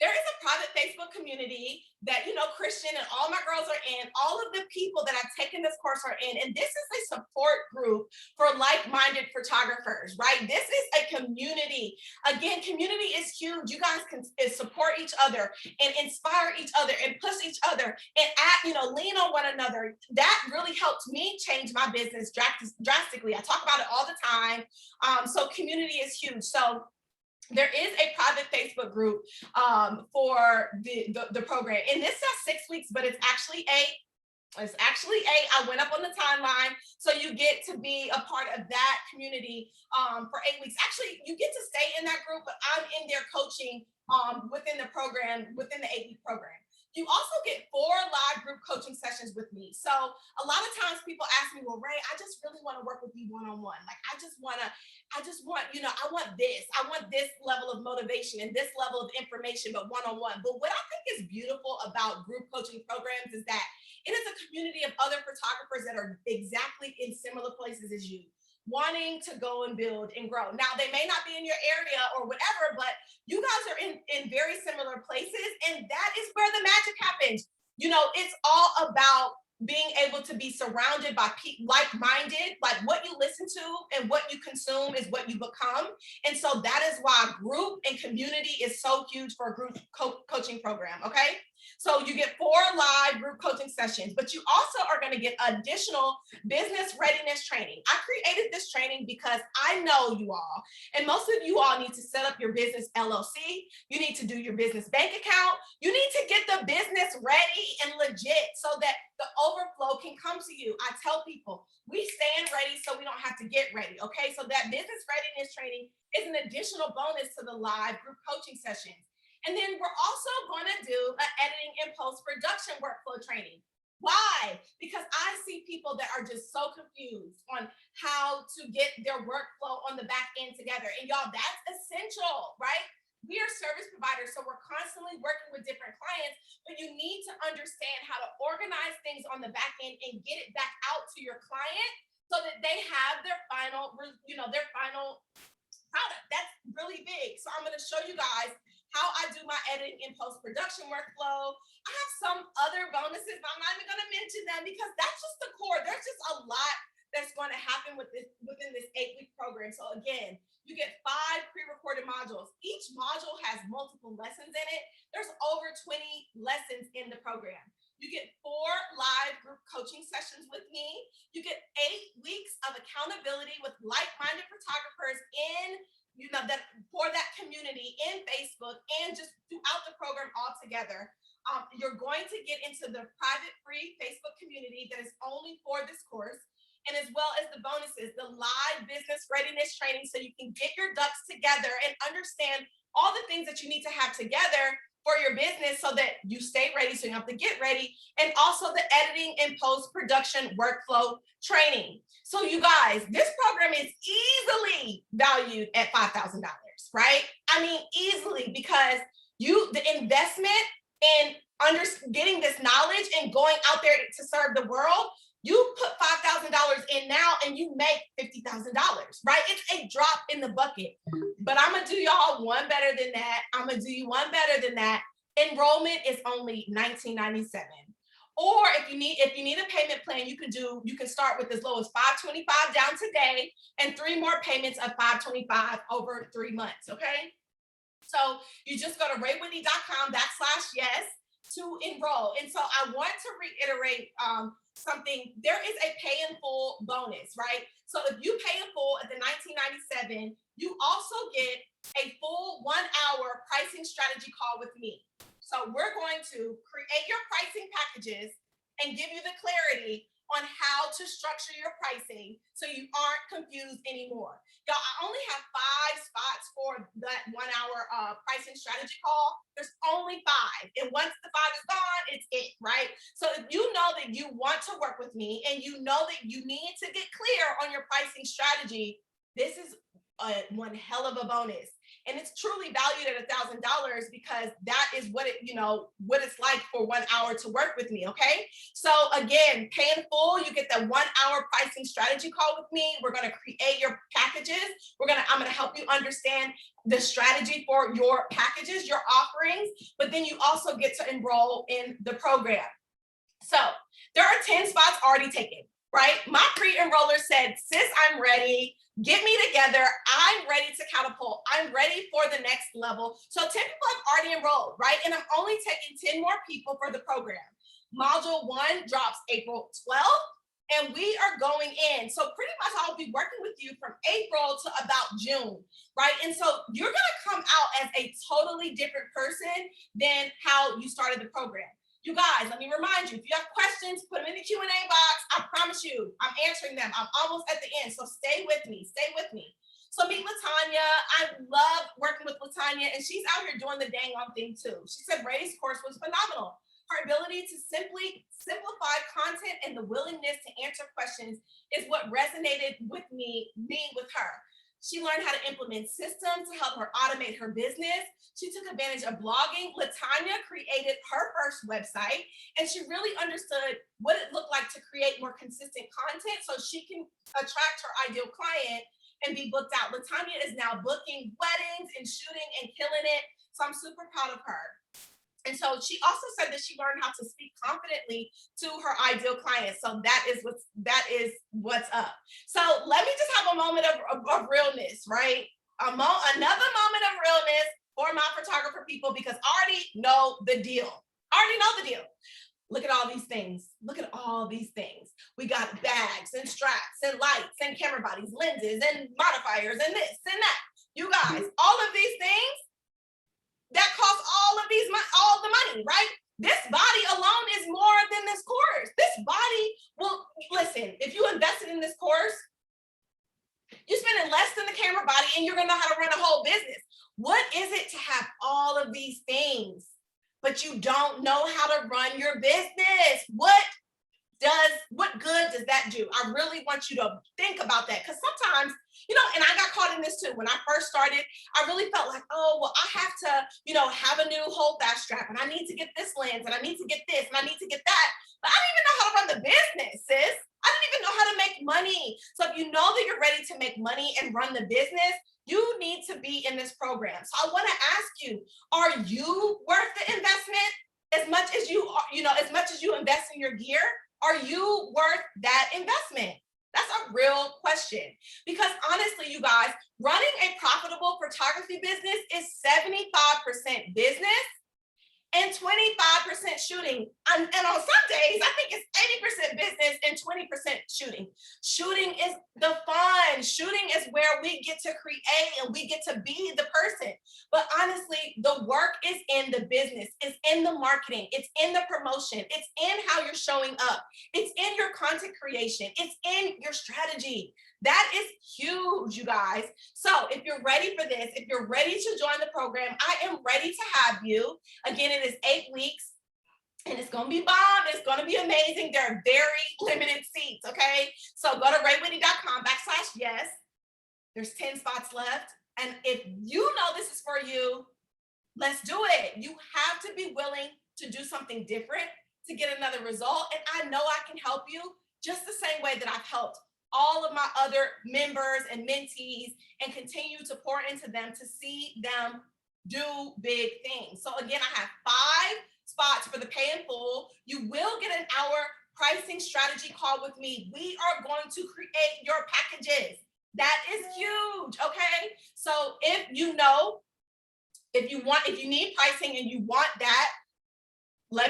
there is a private Facebook community that, Christian and all my girls are in. All of the people that I've taken this course are in. And this is a support group for like-minded pphotographers, right? This is a community. Again, community is huge. You guys can support each other and inspire each other and push each other and lean on one another. That really helped me change my business drastically. I talk about it all the time. So community is huge. So there is a private Facebook group for the program, and this says 6 weeks, but it's actually 8. It's actually 8. I went up on the timeline, so you get to be a part of that community for 8 weeks. Actually, you get to stay in that group, but I'm in there coaching within the program, within the 8-week program. You also get 4 live group coaching sessions with me. So a lot of times people ask me, well, Ray, I just really want to work with you one-on-one. Like, I want, I want this. I want this level of motivation and this level of information, but one-on-one. But what I think is beautiful about group coaching programs is that it is a community of other photographers that are exactly in similar places as you, wanting to go and build and grow. Now, they may not be in your area or whatever, but you guys are in very similar places, and that is where the magic happens. It's all about being able to be surrounded by like-minded, like what you listen to and what you consume is what you become. And so that is why group and community is so huge for a group coaching program, okay? So you get 4 live group coaching sessions, but you also are going to get additional business readiness training. I created this training because I know you all, and most of you all need to set up your business LLC. You need to do your business bank account. You need to get the business ready and legit so that the overflow can come to you. I tell people, we stand ready so we don't have to get ready, okay? So that business readiness training is an additional bonus to the live group coaching sessions. And then we're also going to do an editing and post-production workflow training. Why? Because I see people that are just so confused on how to get their workflow on the back end together. And y'all, that's essential, right? we are service providers, so we're constantly working with different clients, but you need to understand how to organize things on the back end and get it back out to your client so that they have their final, their final product. That's really big. So I'm going to show you guys how I do my editing and post-production workflow. I have some other bonuses, but I'm not even going to mention them because that's just the core. There's just a lot that's going to happen within this 8-week program. So again, you get 5 pre-recorded modules. Each module has multiple lessons in it. There's over 20 lessons in the program. You get 4 live group coaching sessions with me. You get 8 weeks of accountability with like-minded photographers that for that community in Facebook and just throughout the program altogether. You're going to get into the private free Facebook community that is only for this course, and as well as the bonuses, the live business readiness training, so you can get your ducks together and understand all the things that you need to have together for your business so that you stay ready, so you have to get ready, and also the editing and post-production workflow training. So you guys, this program is easily valued at $5,000, right? I mean, easily, because the investment in getting this knowledge and going out there to serve the world, you put $5,000 in now and you make $50,000, right? It's a drop in the bucket. But I'm gonna do y'all one better than that. I'm gonna do you one better than that. Enrollment is only $19.97. Or if you need a payment plan, you can start with as low as $525 down today and 3 more payments of $525 over 3 months. Okay. So you just go to raywhitney.com/yes to enroll. And so I want to reiterate something. There is a pay in full bonus, right? So if you pay in full at the $19.97, you also get a full 1-hour pricing strategy call with me. So we're going to create your pricing packages and give you the clarity on how to structure your pricing so you aren't confused anymore. Y'all, I only have 5 spots for that 1-hour pricing strategy call. There's only 5. And once the 5 is gone, it's it, right? So if you know that you want to work with me and you know that you need to get clear on your pricing strategy, this is one hell of a bonus. And it's truly valued at $1,000 because that is what it's like for 1 hour to work with me. Okay. So again, pay in full, you get that 1-hour pricing strategy call with me. We're going to create your packages. I'm going to help you understand the strategy for your packages, your offerings, but then you also get to enroll in the program. So there are 10 spots already taken, right? My pre-enroller said, sis, I'm ready. Get me together. I'm ready to catapult. I'm ready for the next level. So 10 people have already enrolled, right? And I'm only taking 10 more people for the program. Module 1 drops April 12th, and we are going in. So pretty much I'll be working with you from April to about June, right? And so you're going to come out as a totally different person than how you started the program. You guys, let me remind you, if you have questions, put them in the Q&A box. I promise you, I'm answering them. I'm almost at the end, so stay with me. Stay with me. So meet Latanya. I love working with Latanya, and she's out here doing the dang on thing too. She said Ray's course was phenomenal. Her ability to simply simplify content and the willingness to answer questions is what resonated with me being with her. She learned how to implement systems to help her automate her business. She took advantage of blogging. Latanya created her first website, and she really understood what it looked like to create more consistent content so she can attract her ideal client and be booked out. Latanya is now booking weddings and shooting and killing it. So I'm super proud of her. And so she also said that she learned how to speak confidently to her ideal clients. So that is what's up. So let me just have a moment of realness, right? Another moment of realness for my photographer people, because I already know the deal. Look at all these things. Look at all these things. We got bags and straps and lights and camera bodies, lenses and modifiers and this and that. You guys, all of these things, that costs all the money, right? This body alone is more than this course. This body will, listen, if you invested in this course, you're spending less than the camera body and you're gonna know how to run a whole business. What is it to have all of these things, but you don't know how to run your business? What good does that do? I really want you to think about that, because sometimes, and I got caught in this too. When I first started, I really felt like, oh, well, I have to, have a new holdfast strap, and I need to get this lens, and I need to get this, and I need to get that. But I didn't even know how to run the business, sis. I didn't even know how to make money. So if you know that you're ready to make money and run the business, you need to be in this program. So I want to ask you, are you worth the investment? As much as you are, as much as you invest in your gear, are you worth that investment? That's a real question. Because honestly, you guys, running a profitable photography business is 75% business and 25% shooting. And on some days, I think it's 80% business and 20% shooting. Shooting is the fun. Shooting is where we get to create and we get to be the person. But honestly, the work is in the business. It's in the marketing. It's in the promotion. It's in how you're showing up. It's in your content creation. It's in your strategy. That is huge, you guys. So if you're ready for this, if you're ready to join the program, I am ready to have you. Again, it is 8 weeks and it's going to be bomb. It's going to be amazing. There are very limited seats, okay? So go to raywhitney.com/yes. There's 10 spots left. And if you know this is for you, let's do it. You have to be willing to do something different to get another result. And I know I can help you just the same way that I've helped all of my other members and mentees and continue to pour into them to see them do big things. So again, I have 5 spots for the pay in full. You will get an hour pricing strategy call with me. We are going to create your packages. That is huge, okay? So if you need pricing and you want that, go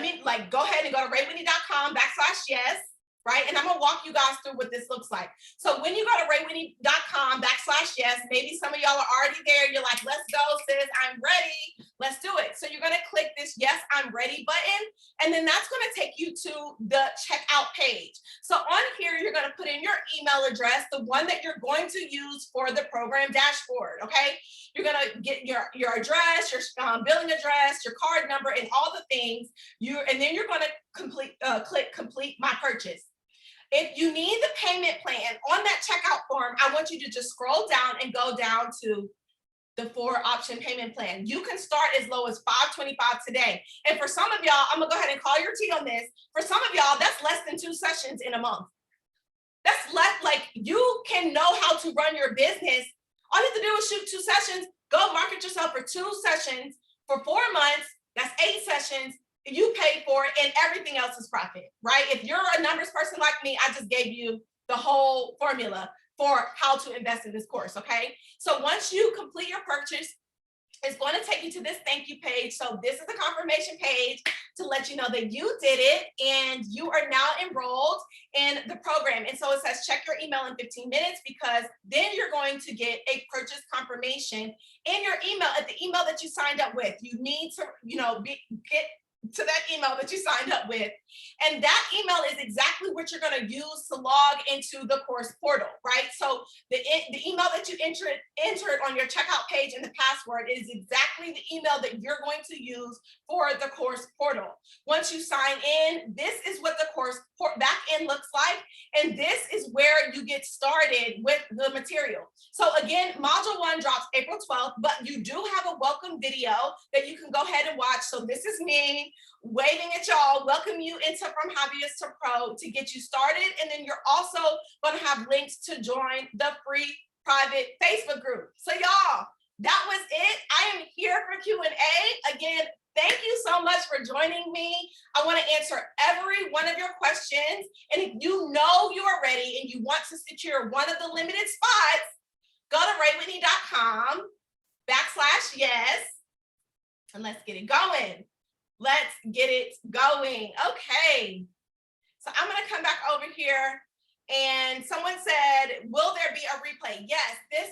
ahead and go to raywhitney.com/yes. Right? And I'm gonna walk you guys through what this looks like. So when you go to raywhitney.com/yes, maybe some of y'all are already there. You're like, let's go, sis, I'm ready. Let's do it. So you're gonna click this yes, I'm ready button. And then that's gonna take you to the checkout page. So on here, you're gonna put in your email address, the one that you're going to use for the program dashboard, okay? You're gonna get your address, your billing address, your card number, and all the things. And then you're gonna click complete my purchase. If you need the payment plan on that checkout form, I want you to just scroll down and go down to the 4-option payment plan. You can start as low as $525 today. And for some of y'all, I'm gonna go ahead and call your tea on this. For some of y'all, that's less than 2 sessions in a month. That's less, like, you can know how to run your business. All you have to do is shoot 2 sessions, go market yourself for 2 sessions for 4 months. That's 8 sessions. You pay for it, and everything else is profit, right? If you're a numbers person like me, I just gave you the whole formula for how to invest in this course, okay? So once you complete your purchase, it's going to take you to this thank you page. So this is the confirmation page to let you know that you did it and you are now enrolled in the program. And so it says check your email in 15 minutes, because then you're going to get a purchase confirmation in your email, at the email that you signed up with. You need to, get to that email that you signed up with. And that email is exactly what you're going to use to log into the course portal, right? So the email that you entered on your checkout page and the password is exactly the email that you're going to use for the course portal. Once you sign in, this is what the course back end looks like. And this is where you get started with the material. So again, module 1 drops April 12th, but you do have a welcome video that you can go ahead and watch. So this is me waving at y'all, welcome you into From Hobbyist to Pro to get you started. And then you're also going to have links to join the free private Facebook group. So y'all, that was it. I am here for Q&A. Again, thank you so much for joining me. I want to answer every one of your questions. And if you know you are ready and you want to secure one of the limited spots, go to raywhitney.com/yes. And let's get it going. Let's get it going. Okay. So I'm going to come back over here. And someone said, will there be a replay? Yes, there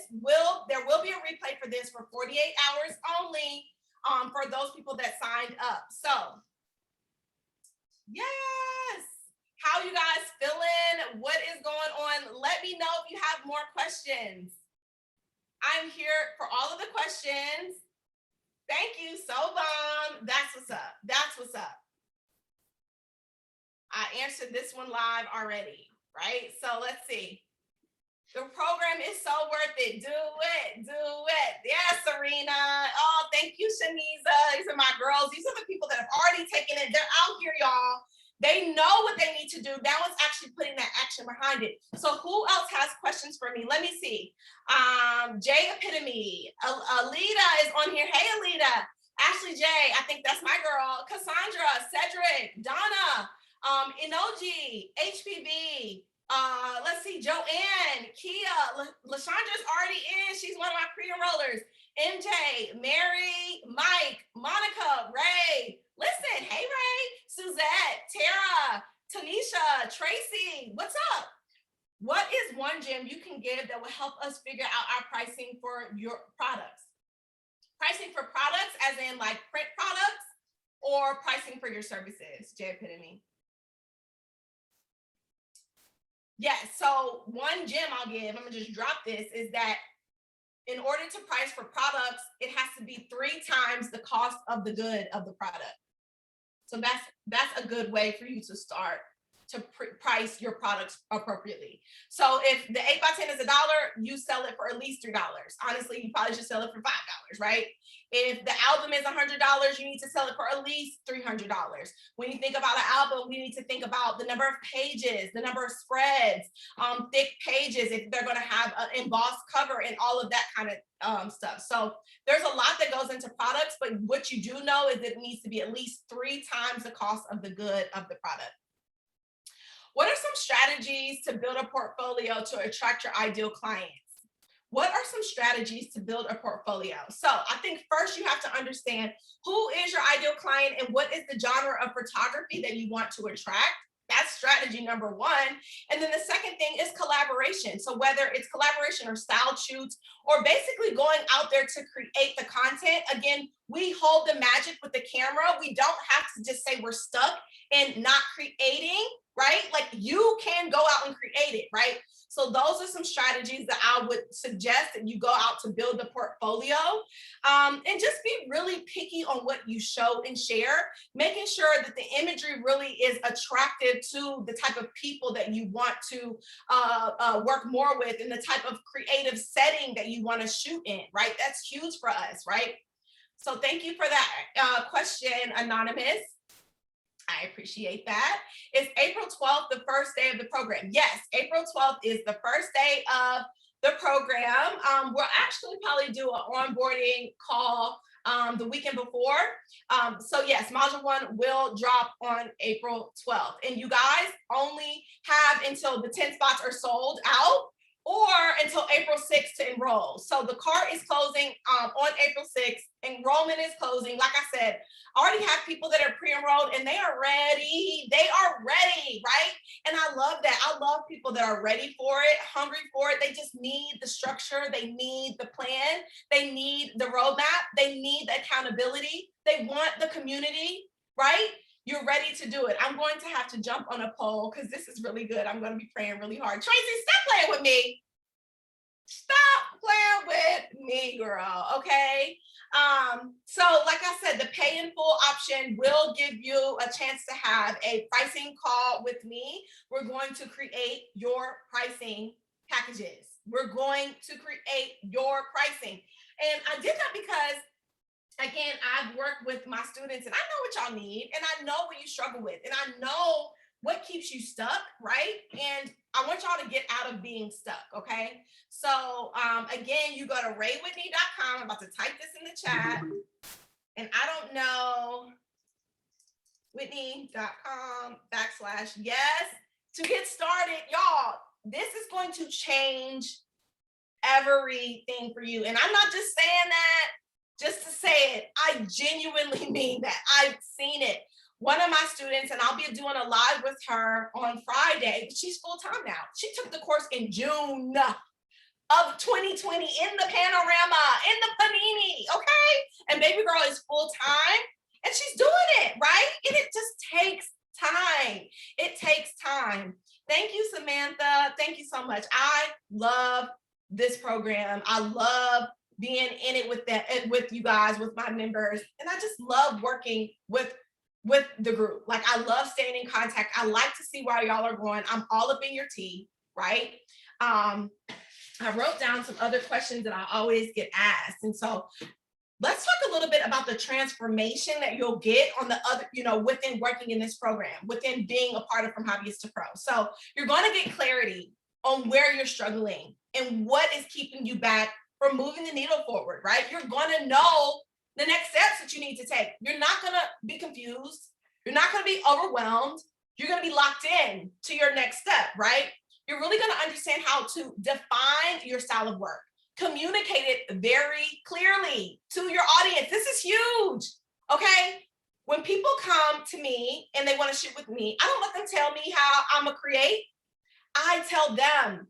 will be a replay for this for 48 hours only for those people that signed up. So, yes. How you guys feeling? What is going on? Let me know if you have more questions. I'm here for all of the questions. Thank you, so bomb. That's what's up. That's what's up. I answered this one live already, right? So let's see. The program is so worth it. Do it. Do it. taking it. They're out here, y'all. They know what they need to do. Now it's actually putting that action behind it. So who else has questions for me? Let me see. J Epitome. Alita is on here. Hey, Alita. Ashley J. I think that's my girl. Cassandra, Cedric, Donna, Inoji, HPV. Let's see, Joanne, Kia, LaShandra's already in. She's one of my pre-enrollers. MJ, Mary, Mike, Monica, Ray. Listen, hey Ray, Suzette, Tara, Tanisha, Tracy, what's up? What is one gem you can give that will help us figure out our pricing for your products? Pricing for products as in like print products, or pricing for your services, J Epitome? Yes, so one gem I'll give, I'm gonna just drop this, is that in order to price for products, it has to be 3 times the cost of the good of the product. So that's a good way for you to start to price your products appropriately. So if the 8x10 is $1, you sell it for at least $3. Honestly, you probably should sell it for $5, right? If the album is $100, you need to sell it for at least $300. When you think about an album, we need to think about the number of pages, the number of spreads, thick pages, if they're going to have an embossed cover and all of that kind of stuff. So there's a lot that goes into products, but what you do know is it needs to be at least 3 times the cost of the good of the product. What are some strategies to build a portfolio to attract your ideal clients? What are some strategies to build a portfolio? So I think first you have to understand who is your ideal client and what is the genre of photography that you want to attract. That's strategy number 1. And then the second thing is collaboration. So whether it's collaboration or style shoots, or basically going out there to create the content, again, we hold the magic with the camera. We don't have to just say we're stuck in not creating, right? Like you can go out and create it, right? So those are some strategies that I would suggest that you go out to build the portfolio, and just be really picky on what you show and share, making sure that the imagery really is attractive to the type of people that you want to work more with, and the type of creative setting that you want to shoot in, right? That's huge for us, right? So thank you for that question, Anonymous. I appreciate that. Is April 12th the first day of the program? Yes, April 12th is the first day of the program. We'll actually probably do an onboarding call the weekend before. So yes, module 1 will drop on April 12th. And you guys only have until the 10 spots are sold out, or until April 6th to enroll. So the cart is closing on April 6th. Enrollment is closing. Like I said, I already have people that are pre-enrolled and they are ready. They are ready, right? And I love that. I love people that are ready for it, hungry for it. They just need the structure. They need the plan. They need the roadmap. They need the accountability. They want the community, right? You're ready to do it. I'm going to have to jump on a poll because this is really good. I'm going to be praying really hard. Tracy, stop playing with me. Stop playing with me, girl, okay? So like I said, the pay in full option will give you a chance to have a pricing call with me. We're going to create your pricing packages. We're going to create your pricing. And I did that because, again, I've worked with my students and I know what y'all need, and I know what you struggle with, and I know what keeps you stuck, right? And I want y'all to get out of being stuck, okay? So again, you go to raywhitney.com. I'm about to type this in the chat. And I don't know, whitney.com/yes to get started. Y'all, this is going to change everything for you. And I'm not just saying that just to say it. I genuinely mean that. I've seen it. One of my students, and I'll be doing a live with her on Friday, she's full-time now. She took the course in June of 2020 in the Panorama, in the Panini, okay? And baby girl is full-time and she's doing it, right? And it just takes time. It takes time. Thank you, Samantha. Thank you so much. I love this program. I love being in it with you guys, with my members. And I just love working with the group. Like, I love staying in contact. I like to see where y'all are going. I'm all up in your tea, right? I wrote down some other questions that I always get asked. And so let's talk a little bit about the transformation that you'll get on the other, within working in this program, within being a part of From Hobbyist to Pro. So you're going to get clarity on where you're struggling and what is keeping you back from moving the needle forward, right? You're going to know the next steps that you need to take. You're not going to be confused. You're not going to be overwhelmed. You're going to be locked in to your next step, right? You're really going to understand how to define your style of work, communicate it very clearly to your audience. This is huge, okay? When people come to me and they want to shoot with me, I don't let them tell me how I'm gonna create. I tell them,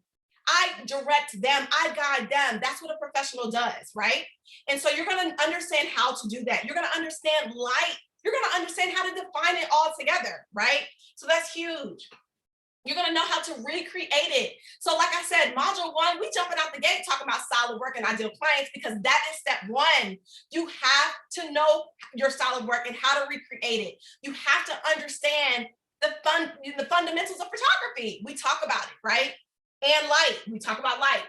I direct them, I guide them. That's what a professional does, right? And so you're gonna understand how to do that. You're gonna understand light. You're gonna understand how to define it all together, right? So that's huge. You're gonna know how to recreate it. So like I said, module 1, we jumping out the gate talking about style of work and ideal clients because that is step 1. You have to know your style of work and how to recreate it. You have to understand the fundamentals of photography. We talk about it, right? And light, we talk about light.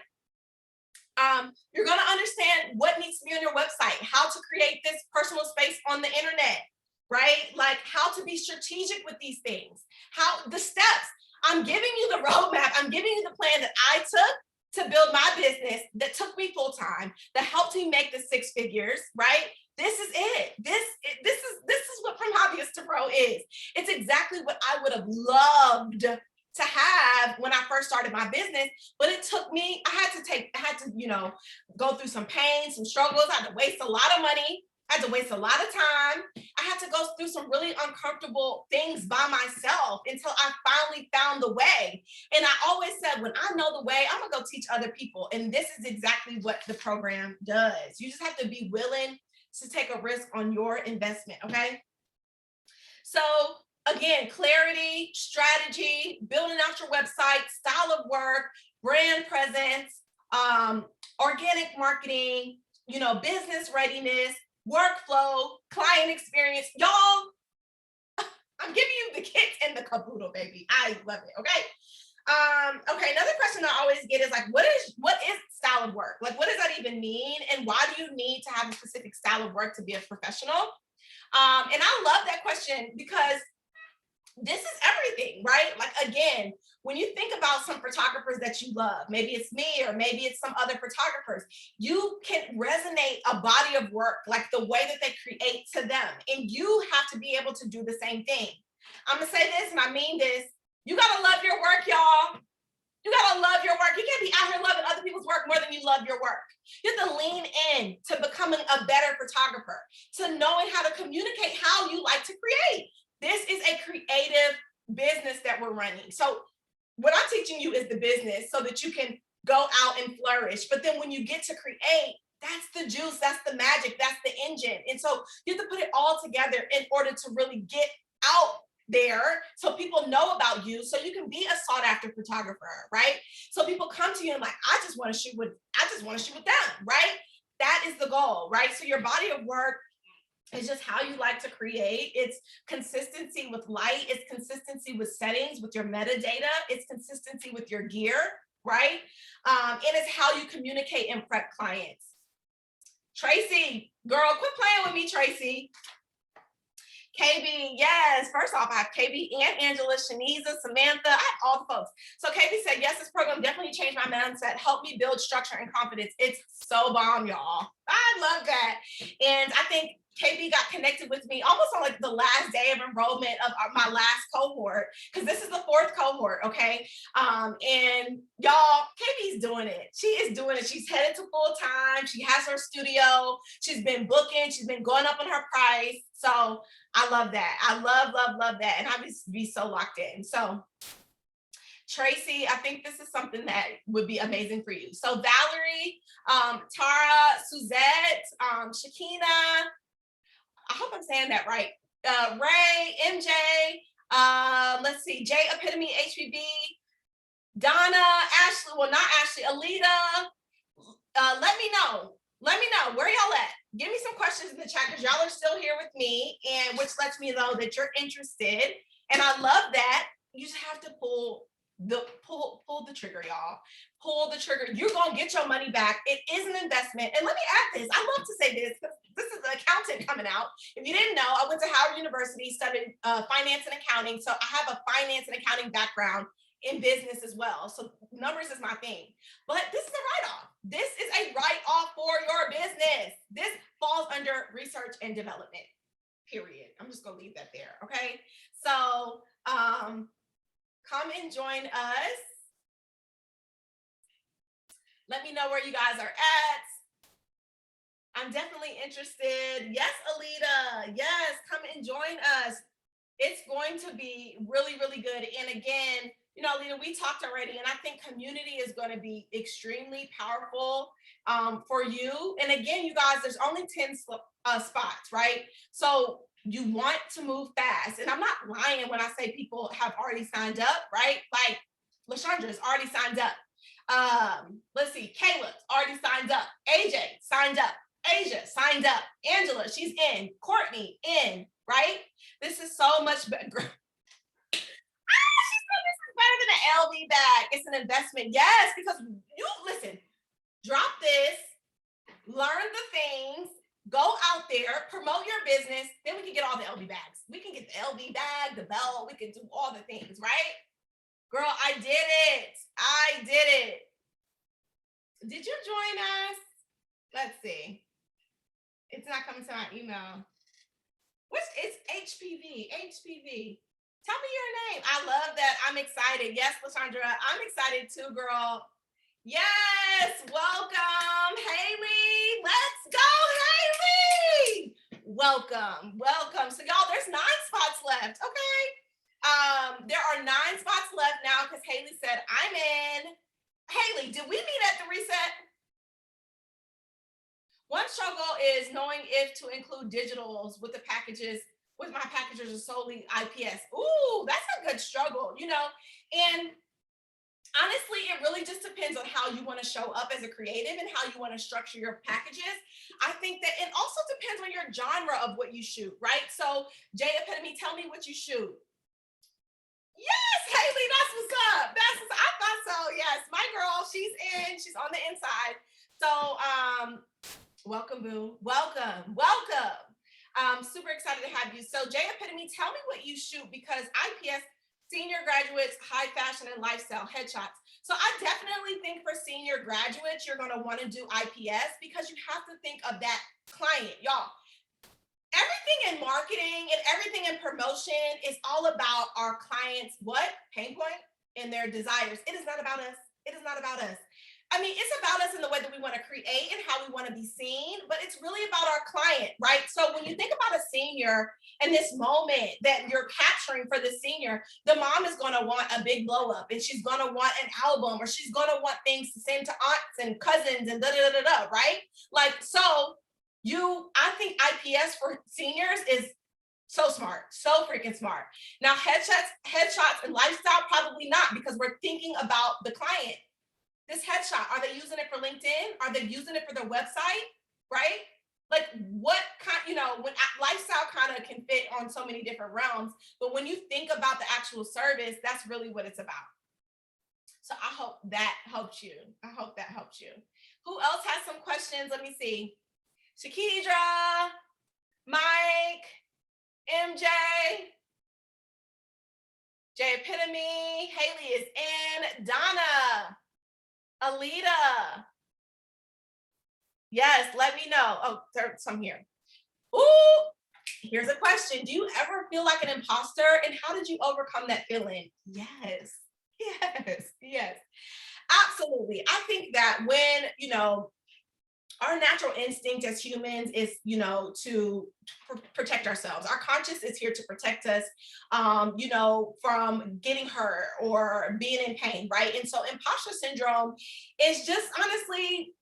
You're gonna understand what needs to be on your website, how to create this personal space on the internet, right? Like how to be strategic with these things, how the steps. I'm giving you the roadmap. I'm giving you the plan that I took to build my business that took me full time, that helped me make the 6 figures, right? This is it. This is what From Hobbyist to Pro is. It's exactly what I would have loved to have when I first started my business, but it took me, I had to, go through some pain, some struggles. I had to waste a lot of money. I had to waste a lot of time. I had to go through some really uncomfortable things by myself until I finally found the way. And I always said, when I know the way, I'm gonna go teach other people. And this is exactly what the program does. You just have to be willing to take a risk on your investment, okay? So again, clarity, strategy, building out your website, style of work, brand presence, organic marketing, business readiness, workflow, client experience. Y'all, I'm giving you the kit and the caboodle, baby. I love it, okay? Okay, another question I always get is like, what is style of work? Like, what does that even mean? And why do you need to have a specific style of work to be a professional? And I love that question because this is everything, right? Like, again, when you think about some photographers that you love, maybe it's me or maybe it's some other photographers, you can resonate a body of work, like the way that they create to them. And you have to be able to do the same thing. I'm gonna say this and I mean this. You gotta love your work, y'all. You gotta love your work. You can't be out here loving other people's work more than you love your work. You have to lean in to becoming a better photographer, to knowing how to communicate how you like to create. This is a creative business that we're running. So what I'm teaching you is the business so that you can go out and flourish. But then when you get to create, that's the juice, that's the magic, that's the engine. And so you have to put it all together in order to really get out there so people know about you, so you can be a sought after photographer, right? So people come to you and like, I just want to shoot with them, right? That is the goal, right? So your body of work is just how you like to create. It's consistency with light. It's consistency with settings, with your metadata. It's consistency with your gear, right? And it's how you communicate and prep clients. Tracy, girl, quit playing with me, Tracy. KB, yes. First off, I have KB and Angela, Shaniza, Samantha. I have all the folks. So KB said, yes, this program definitely changed my mindset, helped me build structure and confidence. It's so bomb, y'all. I love that. And I think KB got connected with me almost on like the last day of enrollment of my last cohort, because this is the 4th cohort, okay? And y'all, KB's doing it. She is doing it. She's headed to full time. She has her studio. She's been booking. She's been going up on her price. So I love that. I love that. And I just be so locked in. So Tracy, I think this is something that would be amazing for you. So Valerie, Tara, Suzette, Shakina, I hope I'm saying that right. Ray, MJ, let's see, J Epitome, HPB, Donna, Ashley, well, not Ashley, Alita. Let me know where y'all at. Give me some questions in the chat because y'all are still here with me, and which lets me know that you're interested. And I love that. You just have to pull the trigger, y'all. pull the trigger. You're going to get your money back. It is an investment. And let me add this. I love to say this because this is an accountant coming out. If you didn't know, I went to Howard University, studied finance and accounting. So I have a finance and accounting background in business as well. So numbers is my thing. But this is a write-off. This is a write-off for your business. This falls under research and development, period. I'm just going to leave that there, okay? So come and join us. Let me know where you guys are at. I'm definitely interested. Yes, Alita. Yes, come and join us. It's going to be really, really good. And again, you know, Alita, we talked already, and I think community is going to be extremely powerful for you. And again, you guys, there's only 10 spots, right? So you want to move fast. And I'm not lying when I say people have already signed up, right? Like LaShandra's already signed up. Let's see, Caleb's already signed up. AJ signed up. Asia signed up. Angela, she's in. Courtney in, right? This is so much better. She said this is better than an LV bag. It's an investment. Yes, because you listen, drop this, learn the things, go out there, promote your business, then we can get all the LV bags. We can get the LV bag, the belt, we can do all the things, right? Girl, I did it. I did it. Did you join us? Let's see. It's not coming to my email. It's HPV. HPV. Tell me your name. I love that. I'm excited. Yes, LaShandra, I'm excited too, girl. Yes, welcome, Haley. Let's go, Haley. Welcome, welcome. So y'all, there's 9 spots left, okay? There are 9 spots left now because Haley said, I'm in. Haley, did we meet at the reset? One struggle is knowing if to include digitals with the packages, with my packages are solely IPS. Ooh, that's a good struggle, you know? And honestly, it really just depends on how you want to show up as a creative and how you want to structure your packages. I think that it also depends on your genre of what you shoot, right? So Jay Epitome, tell me what you shoot. Yes, Haley, that's what's up. I thought so. Yes, my girl, she's in, she's on the inside. So welcome, boo. Welcome. Super excited to have you. So Jay Epitome, tell me what you shoot, because IPS, senior graduates, high fashion and lifestyle headshots. So I definitely think for senior graduates, you're going to want to do IPS because you have to think of that client, y'all. Everything in marketing and everything in promotion is all about our clients' what? Pain point and their desires. It is not about us. It is not about us. I mean, it's about us in the way that we want to create and how we want to be seen, but it's really about our client, right? So when you think about a senior and this moment that you're capturing for the senior, the mom is going to want a big blow up, and she's going to want an album, or she's going to want things to send to aunts and cousins and da-da-da-da-da, right? Like, so I think IPS for seniors is so smart, so freaking smart. Now, headshots and lifestyle, probably not, because we're thinking about the client. This headshot, are they using it for LinkedIn? Are they using it for their website, right? Like what kind, you know, when lifestyle kind of can fit on so many different realms, but when you think about the actual service, that's really what it's about. So I hope that helps you. I hope that helps you. Who else has some questions? Let me see. Shakidra, Mike, MJ, Jay Epitome, Haley is in, Donna, Alita. Yes, let me know. Oh, there's some here. Ooh, here's a question. Do you ever feel like an imposter, and how did you overcome that feeling? Yes. Absolutely. I think that when, you know, our natural instinct as humans is, you know, to protect ourselves. Our conscious is here to protect us, you know, from getting hurt or being in pain, right? And so imposter syndrome is just honestly,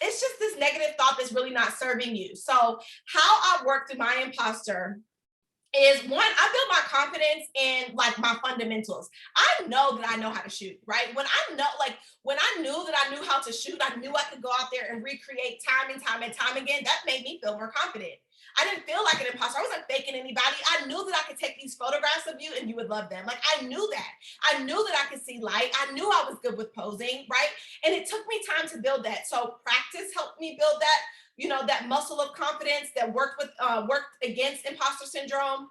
it's just this negative thought that's really not serving you. So how I work through my imposter is, one, I build my confidence in like my fundamentals. I know that I know how to shoot, right? When I knew that I knew how to shoot, I knew I could go out there and recreate time and time again. That made me feel more confident. I didn't feel like an imposter. I wasn't faking anybody. I knew that I could take these photographs of you and you would love them. Like, I knew that. I knew that I could see light. I knew I was good with posing, right? And it took me time to build that. So practice helped me build that, that muscle of confidence that worked against imposter syndrome.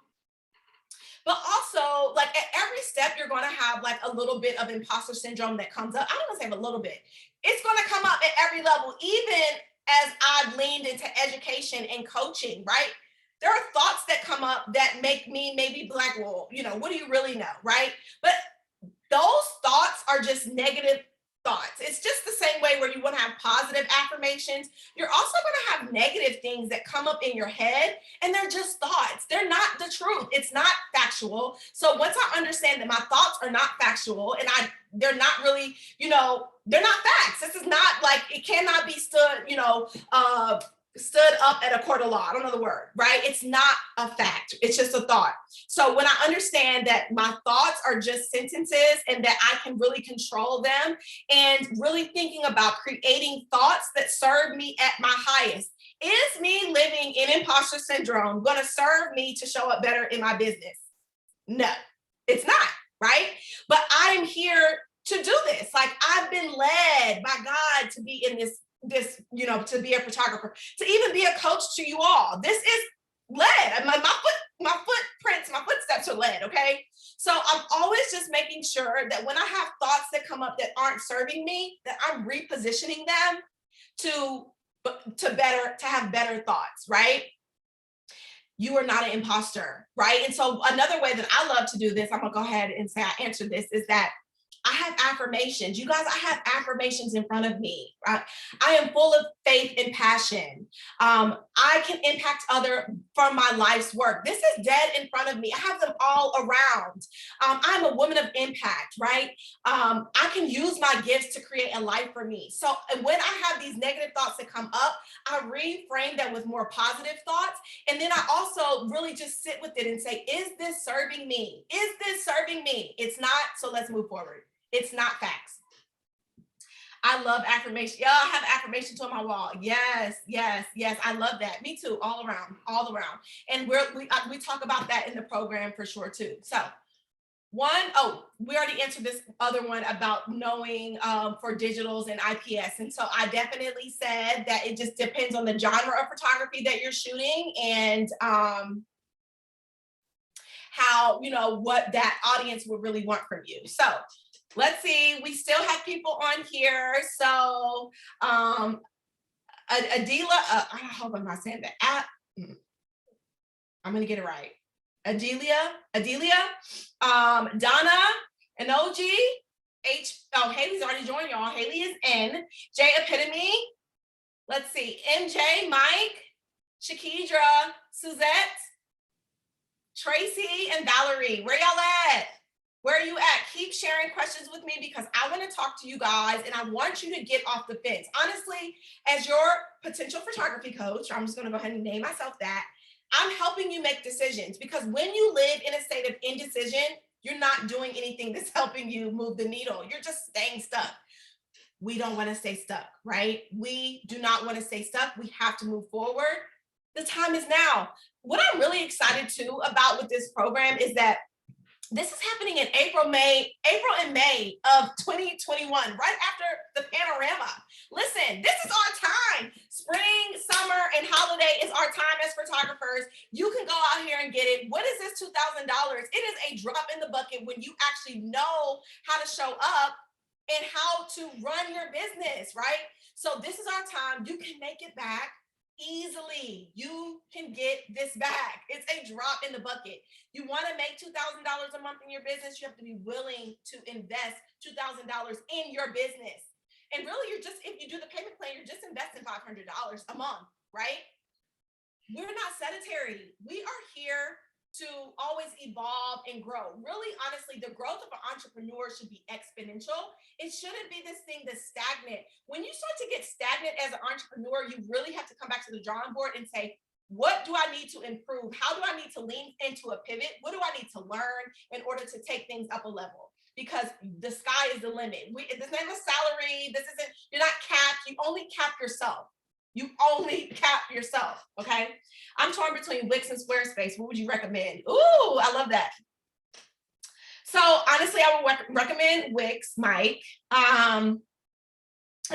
But also, like, at every step, you're going to have like a little bit of imposter syndrome that comes up. I don't want to say a little bit. It's going to come up at every level, even as I've leaned into education and coaching, right? There are thoughts that come up that make me maybe be like, well, what do you really know, right? But those thoughts are just negative thoughts. It's just the same way where you want to have positive affirmations. You're also going to have negative things that come up in your head, and they're just thoughts. They're not the truth. It's not factual. So once I understand that my thoughts are not factual and they're not really, they're not facts. This is not like, it cannot be stood up at a court of law. I don't know the word, right? It's not a fact. It's just a thought. So when I understand that my thoughts are just sentences and that I can really control them, and really thinking about creating thoughts that serve me at my highest. Is me living in imposter syndrome going to serve me to show up better in my business? No, it's not, right? But I'm here to do this. Like, I've been led by God to be in this, to be a photographer, to even be a coach to you all. This is led. My footprints, my footsteps are led. Okay. So I'm always just making sure that when I have thoughts that come up that aren't serving me, that I'm repositioning them to have better thoughts, right? You are not an imposter, right? And so another way that I love to do this, I'm gonna go ahead and say I answered this, is that I have affirmations. You guys, I have affirmations in front of me. I am full of faith and passion. I can impact other from my life's work. This is dead in front of me. I have them all around. I'm a woman of impact, right? I can use my gifts to create a life for me. So when I have these negative thoughts that come up, I reframe them with more positive thoughts. And then I also really just sit with it and say, is this serving me? Is this serving me? It's not, so let's move forward. It's not facts. I love affirmation. Y'all have affirmations on my wall. Yes, yes, yes. I love that. Me too. All around, all around. And we talk about that in the program for sure too. So we already answered this other one about knowing for digitals and IPS. And so I definitely said that it just depends on the genre of photography that you're shooting, and how, what that audience would really want from you. So let's see, we still have people on here. So Adila, I hope I'm not saying that. I'm gonna get it right. Adelia, Donna, Enoji, Haley's already joined y'all. Haley is in. J Epitome. Let's see, MJ, Mike, Shakidra, Suzette, Tracy, and Valerie. Where y'all at? Where are you at? Keep sharing questions with me, because I want to talk to you guys and I want you to get off the fence. Honestly, as your potential photography coach, I'm just going to go ahead and name myself that, I'm helping you make decisions, because when you live in a state of indecision, you're not doing anything that's helping you move the needle. You're just staying stuck. We don't want to stay stuck, right? We do not want to stay stuck. We have to move forward. The time is now. What I'm really excited too about with this program is that this is happening in April and May of 2021, right after the panorama. Listen, this is our time. Spring, summer, and holiday is our time as photographers. You can go out here and get it. What is this $2,000? It is a drop in the bucket when you actually know how to show up and how to run your business, right? So this is our time. You can make it back easily. You can get this back. It's a drop in the bucket. You want to make $2,000 a month in your business, you have to be willing to invest $2,000 in your business. And really, if you do the payment plan, you're just investing $500 a month, right? We're not sedentary. We are here to always evolve and grow. Really, honestly, the growth of an entrepreneur should be exponential. It shouldn't be this thing that's stagnant. When you start to get stagnant as an entrepreneur, you really have to come back to the drawing board and say, what do I need to improve? How do I need to lean into a pivot? What do I need to learn in order to take things up a level? Because the sky is the limit. This isn't a salary. You're not capped. You only cap yourself. You only cap yourself, okay? I'm torn between Wix and Squarespace. What would you recommend? Ooh, I love that. So honestly, I would recommend Wix, Mike. Because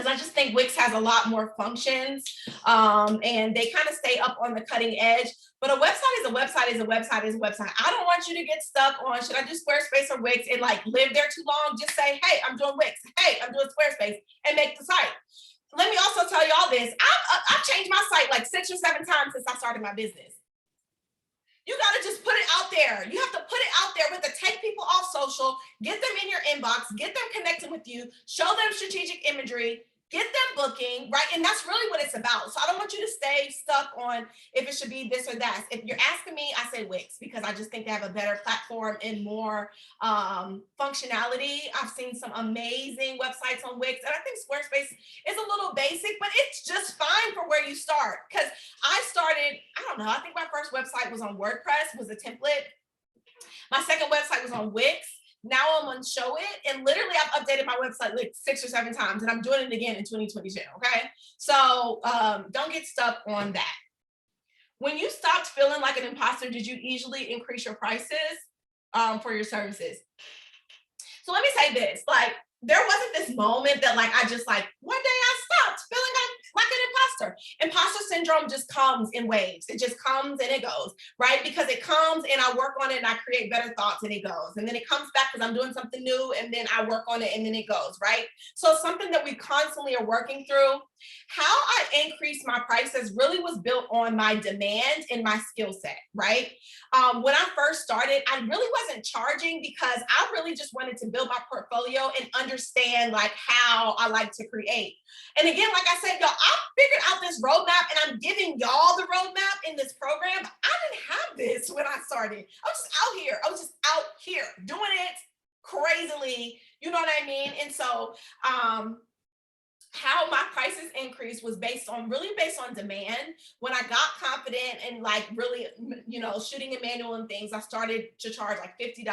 I just think Wix has a lot more functions, and they kind of stay up on the cutting edge. But a website is a website is a website is a website. I don't want you to get stuck on, should I do Squarespace or Wix, and like live there too long. Just say, hey, I'm doing Wix. Hey, I'm doing Squarespace, and make the site. Let me also tell y'all this. I've changed my site like 6 or 7 times since I started my business. You got to just put it out there. You have to put it out there with the take people off social, get them in your inbox, get them connected with you, show them strategic imagery, get them booking, right? And that's really what it's about. So I don't want you to stay stuck on if it should be this or that. If you're asking me, I say Wix, because I just think they have a better platform and more functionality. I've seen some amazing websites on Wix, and I think Squarespace is a little basic, but it's just fine for where you start. Because I started, I don't know, I think my first website was on WordPress, was a template. My second website was on Wix. Now I'm on Show It, and literally I've updated my website like 6 or 7 times, and I'm doing it again in 2022, okay? So don't get stuck on that. When you stopped feeling like an imposter, did you easily increase your prices for your services? So let me say this, like, there wasn't this moment that like, I just like, one day I stopped feeling like an imposter. Imposter syndrome just comes in waves. It just comes and it goes, right? Because it comes and I work on it and I create better thoughts and it goes. And then it comes back because I'm doing something new and then I work on it and then it goes, right? So it's something that we constantly are working through. How I increased my prices really was built on my demand and my skill set, right? When I first started, I really wasn't charging because I really just wanted to build my portfolio and understand like how I like to create. And again, like I said, y'all, I figured out this roadmap and I'm giving y'all the roadmap in this program. I didn't have this when I started. I was just out here. I was just out here doing it crazily. You know what I mean? And so, how my prices increased was really based on demand. When I got confident and like really, shooting a manual and things, I started to charge like $50,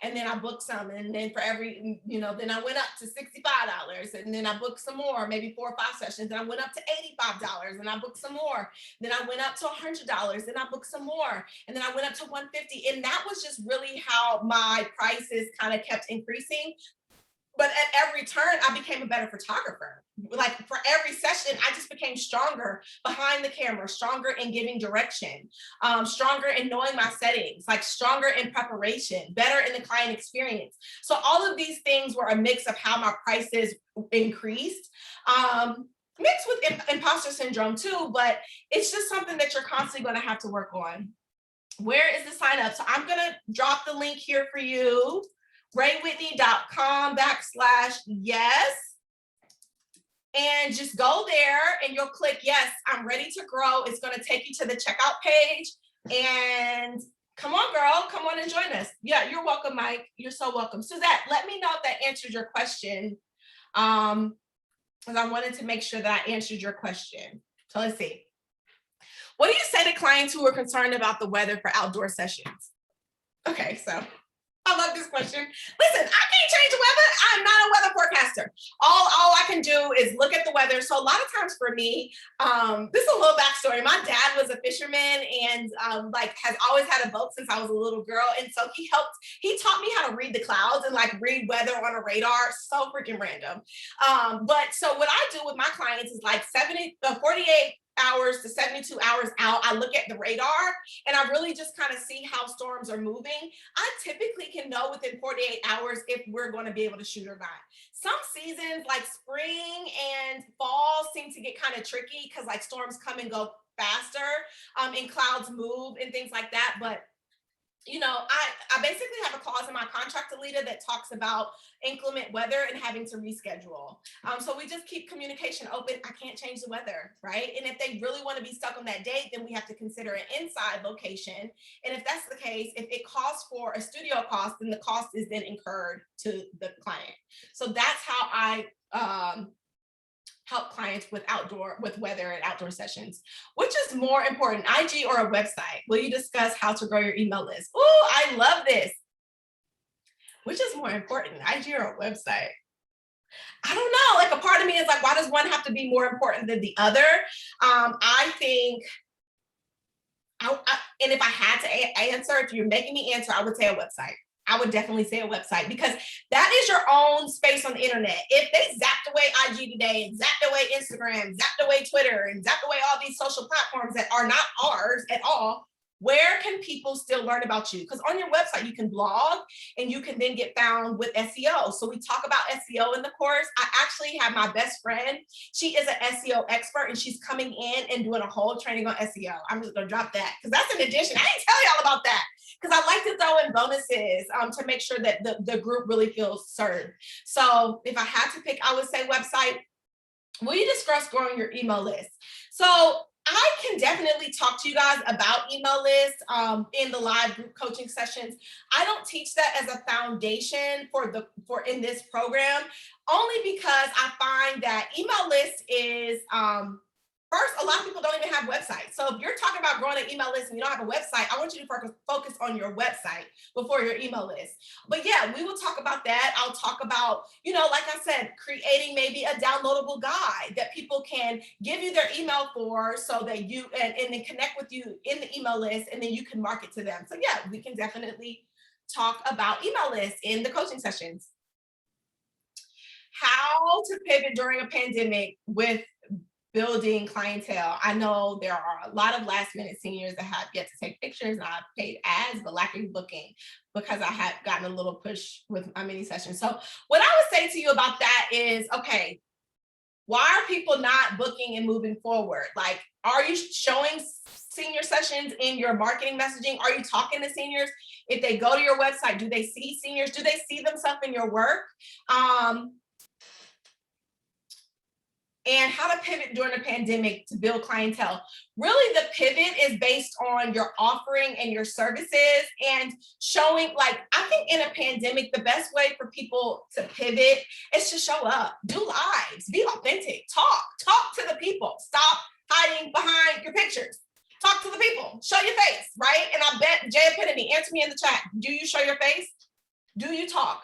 and then I booked some, and then for every, then I went up to $65, and then I booked some more, maybe 4 or 5 sessions, and I went up to $85, and I booked some more. Then I went up to $100, then I booked some more, and then I went up to $150, and that was just really how my prices kind of kept increasing. But at every turn, I became a better photographer. Like for every session, I just became stronger behind the camera, stronger in giving direction, stronger in knowing my settings, like stronger in preparation, better in the client experience. So all of these things were a mix of how my prices increased. Mixed with imposter syndrome too, but it's just something that you're constantly going to have to work on. Where is the sign up? So I'm going to drop the link here for you. raywhitney.com/yes, and just go there and you'll click yes, I'm ready to grow. It's going to take you to the checkout page, and come on, girl, come on and join us. Yeah, you're welcome, Mike. You're so welcome. Suzette, let me know if that answered your question, because I wanted to make sure that I answered your question. So let's see. What do you say to clients who are concerned about the weather for outdoor sessions? Okay, so I love this question. Listen, I can't change the weather. I'm not a weather forecaster. All I can do is look at the weather. So a lot of times for me, this is a little backstory. My dad was a fisherman and has always had a boat since I was a little girl. And so he taught me how to read the clouds and like read weather on a radar. So freaking random. But so what I do with my clients is like 48 hours to 72 hours out, I look at the radar and I really just kind of see how storms are moving. I typically can know within 48 hours if we're going to be able to shoot or not. Some seasons like spring and fall seem to get kind of tricky because like storms come and go faster, and clouds move and things like that. But I basically have a clause in my contract, Alita, that talks about inclement weather and having to reschedule. So we just keep communication open. I can't change the weather, right? And if they really want to be stuck on that date, then we have to consider an inside location. And if that's the case, if it calls for a studio cost, then the cost is then incurred to the client. So that's how I help clients with weather and outdoor sessions. Which is more important, IG or a website? Will you discuss how to grow your email list? Oh, I love this. Which is more important, IG or a website? I don't know, like a part of me is like, why does one have to be more important than the other? I think, and if I had to answer, if you're making me answer, I would say a website. I would definitely say a website because that is your own space on the internet. If they zapped away IG today and zapped away Instagram, zapped away Twitter, and zapped away all these social platforms that are not ours at all, where can people still learn about you? Because on your website, you can blog and you can then get found with SEO. So we talk about SEO in the course. I actually have my best friend. She is an SEO expert and she's coming in and doing a whole training on SEO. I'm just gonna drop that because that's an addition. I didn't tell y'all about that because I like to throw in bonuses to make sure that the group really feels served. So if I had to pick, I would say website. Will you discuss growing your email list? So I can definitely talk to you guys about email lists in the live group coaching sessions. I don't teach that as a foundation for in this program, only because I find that email list is first, a lot of people don't even have websites. So if you're talking about growing an email list and you don't have a website, I want you to focus on your website before your email list. But yeah, we will talk about that. I'll talk about, like I said, creating maybe a downloadable guide that people can give you their email for so that you, and then connect with you in the email list and then you can market to them. So yeah, we can definitely talk about email lists in the coaching sessions. How to pivot during a pandemic with building clientele. I know there are a lot of last minute seniors that have yet to take pictures and I've paid ads, but lacking booking because I had gotten a little push with my mini sessions. So what I would say to you about that is, okay, why are people not booking and moving forward? Like, are you showing senior sessions in your marketing messaging? Are you talking to seniors? If they go to your website, do they see seniors? Do they see themselves in your work? And how to pivot during a pandemic to build clientele. Really, the pivot is based on your offering and your services and showing, like, I think in a pandemic, the best way for people to pivot is to show up, do lives, be authentic, talk to the people, stop hiding behind your pictures. Talk to the people, show your face, right? And I bet Jay Epitome, answer me in the chat. Do you show your face? Do you talk?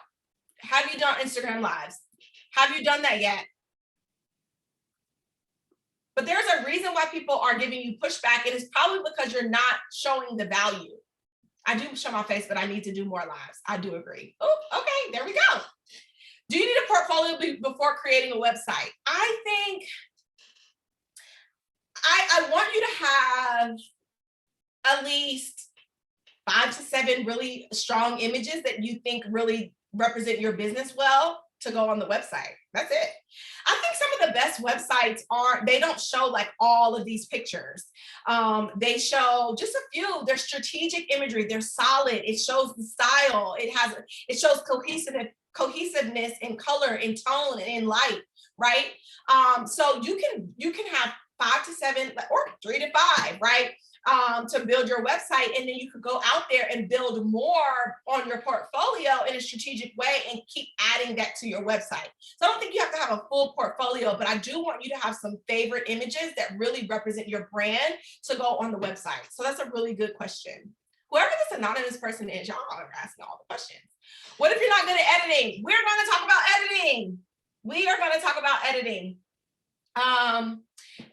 Have you done Instagram lives? Have you done that yet? But there's a reason why people are giving you pushback, and it's probably because you're not showing the value. I do show my face, but I need to do more lives. I do agree. Oh, okay, there we go. Do you need a portfolio before creating a website? I think I want you to have at least 5 to 7 really strong images that you think really represent your business well to go on the website. That's it. I think some of the best websites they don't show like all of these pictures. They show just a few. They're strategic imagery. They're solid. It shows the style. It shows cohesiveness in color, in tone, and in light, right? So you can have 5 to 7 or 3 to 5, right? To build your website, and then you could go out there and build more on your portfolio in a strategic way and keep adding that to your website. So I don't think you have to have a full portfolio, but I do want you to have some favorite images that really represent your brand to go on the website. So that's a really good question. Whoever this anonymous person is, y'all are asking all the questions. What if you're not good at editing? We're going to talk about editing. We are going to talk about editing.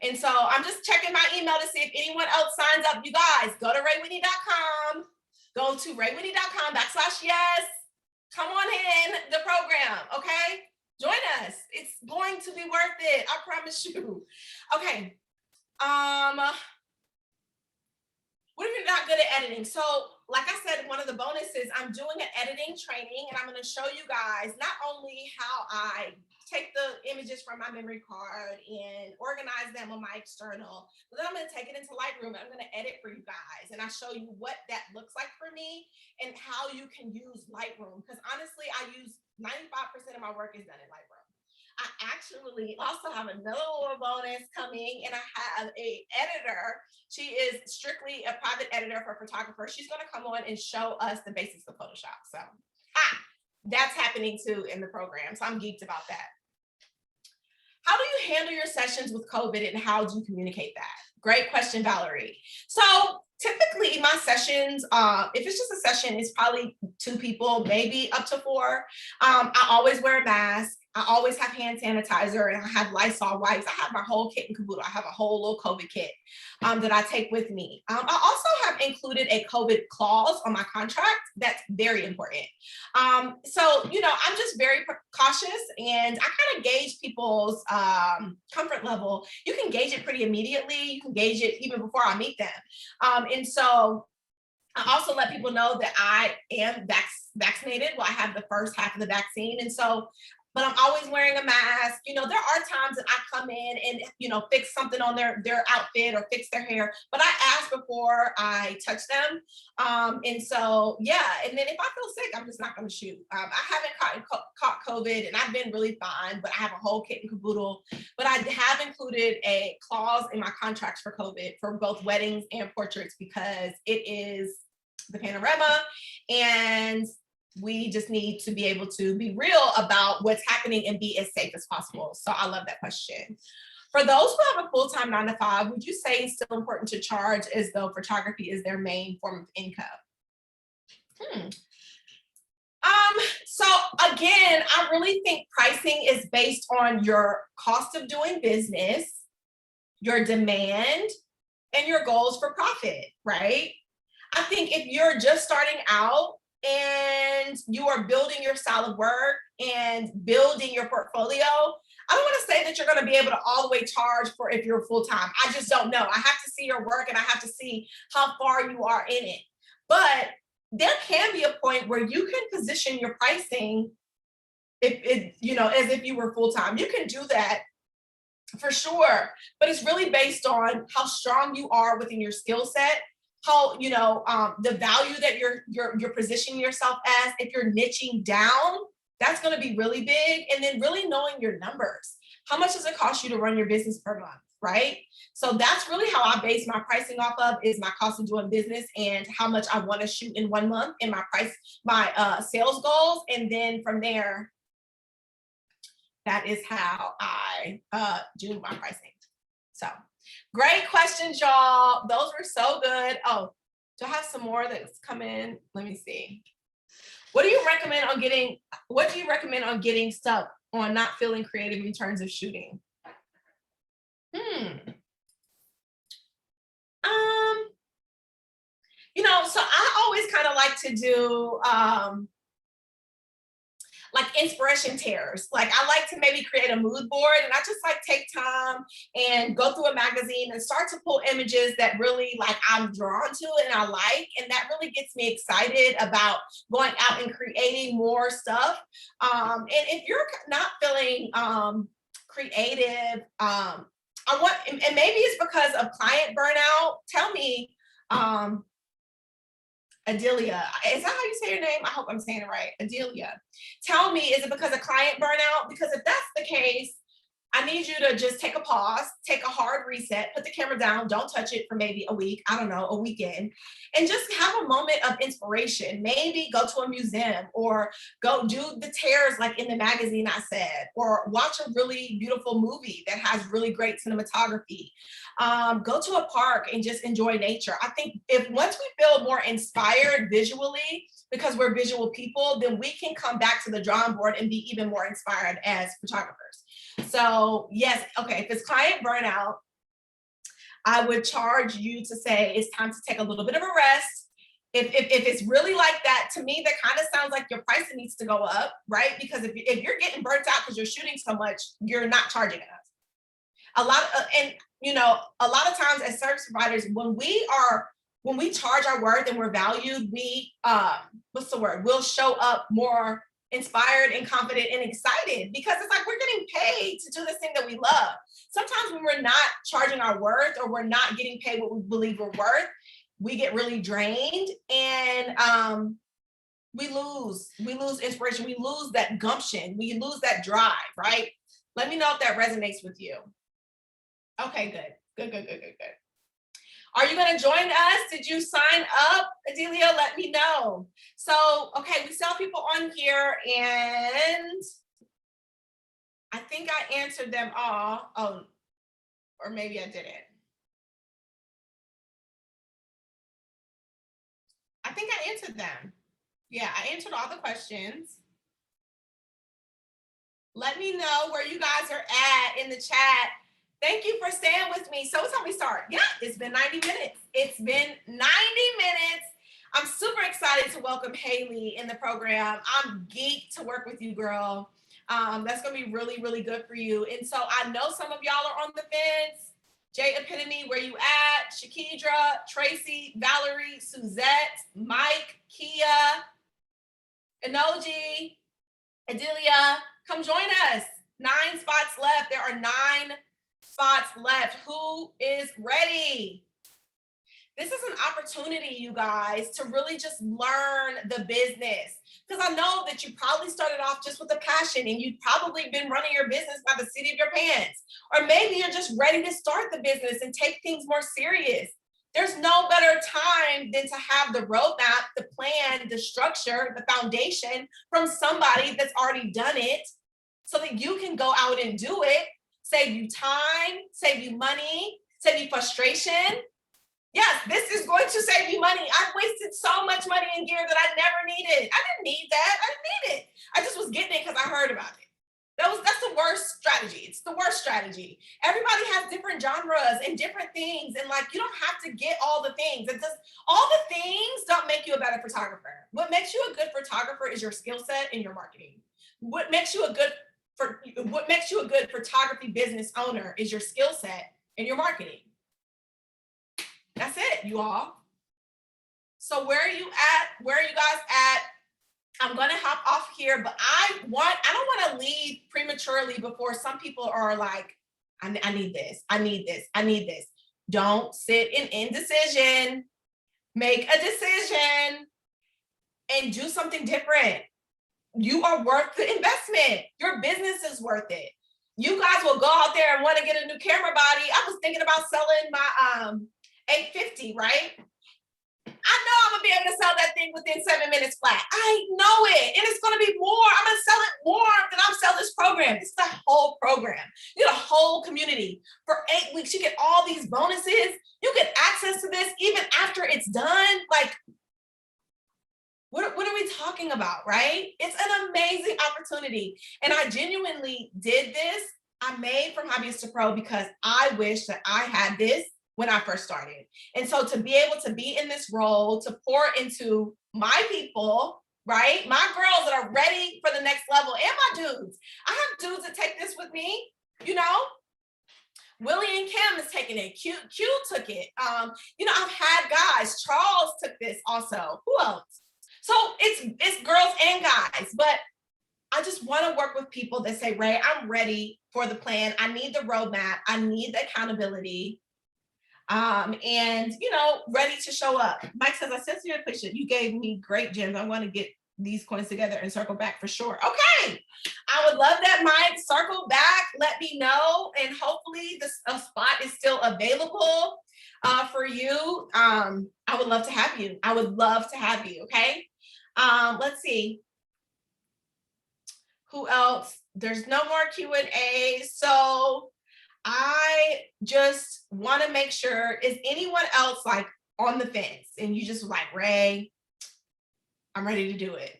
And so I'm just checking my email to see if anyone else signs up. You guys, go to raywhitney.com. Go to raywhitney.com/yes. Come on in the program, okay? Join us. It's going to be worth it. I promise you. Okay. What if you're not good at editing? So, like I said, one of the bonuses, I'm doing an editing training, and I'm going to show you guys not only how I take the images from my memory card and organize them on my external, but then I'm going to take it into Lightroom and I'm going to edit for you guys. And I show you what that looks like for me and how you can use Lightroom. Because honestly, I use 95% of my work is done in Lightroom. I actually also have another little bonus coming, and I have a editor. She is strictly a private editor for photographers. She's going to come on and show us the basics of Photoshop. So that's happening too in the program. So I'm geeked about that. How do you handle your sessions with COVID, and how do you communicate that? Great question, Valerie. So typically my sessions, if it's just a session, it's probably 2 people, maybe up to 4. I always wear a mask. I always have hand sanitizer and I have Lysol wipes. I have my whole kit and caboodle. I have a whole little COVID kit that I take with me. I also have included a COVID clause on my contract. That's very important. So, I'm just very cautious and I kind of gauge people's comfort level. You can gauge it pretty immediately. You can gauge it even before I meet them. And so I also let people know that I am vaccinated. Well, I have the first half of the vaccine. And so, but I'm always wearing a mask. There are times that I come in and, fix something on their outfit or fix their hair, but I ask before I touch them. And so, yeah. And then if I feel sick, I'm just not going to shoot. I haven't caught COVID and I've been really fine, but I have a whole kit and caboodle. But I have included a clause in my contracts for COVID for both weddings and portraits because it is the panorama and we just need to be able to be real about what's happening and be as safe as possible. So I love that question. For those who have a full-time 9 to 5, would you say it's still important to charge as though photography is their main form of income? So again, I really think pricing is based on your cost of doing business, your demand, and your goals for profit, right? I think if you're just starting out and you are building your style of work and building your portfolio, I don't want to say that you're going to be able to all the way charge for if you're full time. I just don't know. I have to see your work and I have to see how far you are in it. But there can be a point where you can position your pricing as if you were full time. You can do that for sure, but it's really based on how strong you are within your skill set, how the value that you're positioning yourself as. If you're niching down, that's going to be really big. And then really knowing your numbers. How much does it cost you to run your business per month, right? So that's really how I base my pricing off of, is my cost of doing business and how much I want to shoot in 1 month and my sales goals. And then from there, that is how I do my pricing. So great questions, y'all. Those were so good. Oh, do I have some more that's come in? Let me see. What do you recommend on getting stuck on not feeling creative in terms of shooting? So I always kind of like to do like inspiration tears. Like I like to maybe create a mood board and I just like take time and go through a magazine and start to pull images that really like I'm drawn to and I like. And that really gets me excited about going out and creating more stuff. And if you're not feeling creative, and maybe it's because of client burnout. Tell me, Adelia, is that how you say your name? I hope I'm saying it right. Adelia, tell me, is it because of client burnout? Because if that's the case, I need you to just take a pause, take a hard reset, put the camera down, don't touch it for maybe a week, I don't know, a weekend, and just have a moment of inspiration. Maybe go to a museum or go do the tears like in the magazine I said, or watch a really beautiful movie that has really great cinematography. Go to a park and just enjoy nature. I think if once we feel more inspired visually, because we're visual people, then we can come back to the drawing board and be even more inspired as photographers. So yes, okay, if it's client burnout, I would charge you to say it's time to take a little bit of a rest. If it's really like that, to me, that kind of sounds like your pricing needs to go up, right? Because if you're getting burnt out because you're shooting so much, you're not charging enough. A lot of times as service providers, when we charge our worth and we're valued, we'll show up more inspired and confident and excited because it's like we're getting paid to do this thing that we love. Sometimes when we're not charging our worth or we're not getting paid what we believe we're worth, we get really drained and we lose inspiration. We lose that gumption. We lose that drive, right? Let me know if that resonates with you. Okay, good. Are you going to join us? Did you sign up, Adelia? Let me know. So, okay, we saw people on here and I think I answered them all. Oh, or maybe I didn't. I think I answered them. Yeah, I answered all the questions. Let me know where you guys are at in the chat. Thank you for staying with me. So what time we start? Yeah, it's been 90 minutes. It's been 90 minutes. I'm super excited to welcome Haley in the program. I'm geeked to work with you, girl. That's gonna be really, really good for you. And so I know some of y'all are on the fence. Jay Epitome, where you at? Shakidra, Tracy, Valerie, Suzette, Mike, Kia, Enoji, Adelia, come join us. 9 spots left. There are 9 spots left. Who is ready? This is an opportunity, you guys, to really just learn the business. Because I know that you probably started off just with a passion and you've probably been running your business by the seat of your pants. Or maybe you're just ready to start the business and take things more serious. There's no better time than to have the roadmap, the plan, the structure, the foundation from somebody that's already done it so that you can go out and do it, save you time, save you money, save you frustration. Yes, this is going to save you money. I've wasted so much money in gear that I never needed. I didn't need that. I didn't need it. I just was getting it because I heard about it. That's the worst strategy. It's the worst strategy. Everybody has different genres and different things. And like, you don't have to get all the things. It does, all the things don't make you a better photographer. What makes you a good photographer is your skill set and your marketing. What makes you a good photography business owner is your skill set and your marketing. That's it, you all. So where are you at? Where are you guys at? I'm gonna hop off here, but I don't want to leave prematurely before some people are like, I need this, I need this, I need this. Don't sit in indecision. Make a decision and do something different. You are worth the investment. Your business is worth it. You guys will go out there and want to get a new camera body. I was thinking about selling my 850, right? I know I'm gonna be able to sell that thing within 7 minutes flat. I know it. And it's gonna be more. I'm gonna sell it more than I'm selling this program. It's the whole program. You get a whole community. For 8 weeks, you get all these bonuses. You get access to this even after it's done. Like, what are we talking about, right? It's an amazing opportunity. And I genuinely did this. I made From Hobbyist to Pro because I wish that I had this when I first started. And so to be able to be in this role, to pour into my people, right? My girls that are ready for the next level, and my dudes. I have dudes that take this with me, you know? Willie and Kim is taking it. Q took it. I've had guys. Charles took this also. Who else? So it's girls and guys, but I just want to work with people that say, Ray, I'm ready for the plan. I need the roadmap. I need the accountability. And ready to show up. Mike says, I sent you a picture. You gave me great gems. I want to get these coins together and circle back for sure. Okay. I would love that, Mike. Circle back. Let me know. And hopefully a spot is still available for you. I would love to have you. I would love to have you. Okay. Let's see. Who else? There's no more Q&A. So I just want to make sure, is anyone else like on the fence and you just like, Ray, I'm ready to do it.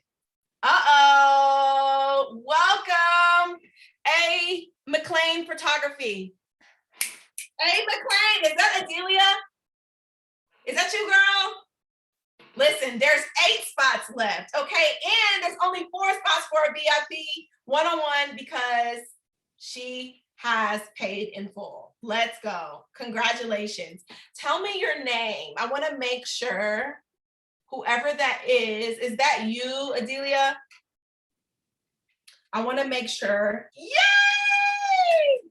Welcome, A. McLean Photography. A. McLean, is that Adelia? Is that you, girl? Listen, there's 8 spots left, okay? And there's only 4 spots for a VIP one-on-one because she has paid in full. Let's go. Congratulations. Tell me your name. I want to make sure whoever that is that you, Adelia? I want to make sure. Yay!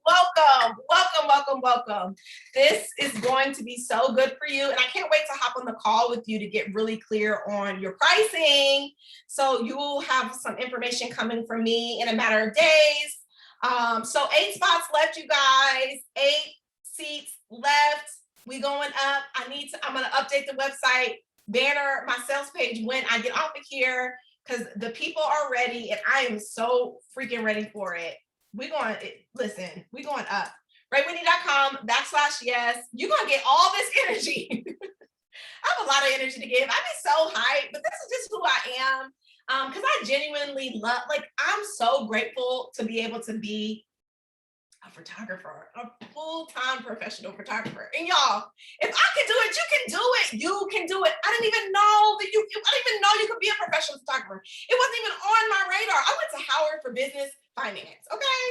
Welcome, welcome, welcome, welcome. This is going to be so good for you. And I can't wait to hop on the call with you to get really clear on your pricing. So you will have some information coming from me in a matter of days. So 8 spots left, you guys. 8 seats left. We going up. I'm going to update the website banner, my sales page when I get off of here, because the people are ready and I am so freaking ready for it. We going up. RayWhitney.com/yes. You're going to get all this energy. I have a lot of energy to give. I be so hyped, but this is just who I am. Because I genuinely love, like, I'm so grateful to be able to be a photographer, a full-time professional photographer. And y'all, if I can do it, you can do it. You can do it. I didn't even know that I didn't even know you could be a professional photographer. It wasn't even on my radar. I went to Howard for business finance. Okay.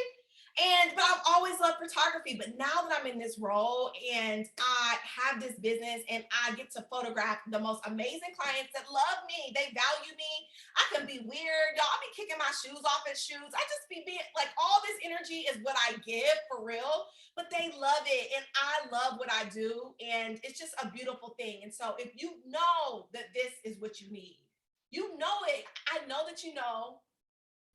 But I've always loved photography. But now that I'm in this role and I have this business and I get to photograph the most amazing clients that love me, they value me. I can be weird, y'all. I be kicking my shoes off at shoes. I just be being like, all this energy is what I give for real, but they love it. And I love what I do. And it's just a beautiful thing. And so if you know that this is what you need, you know it. I know that you know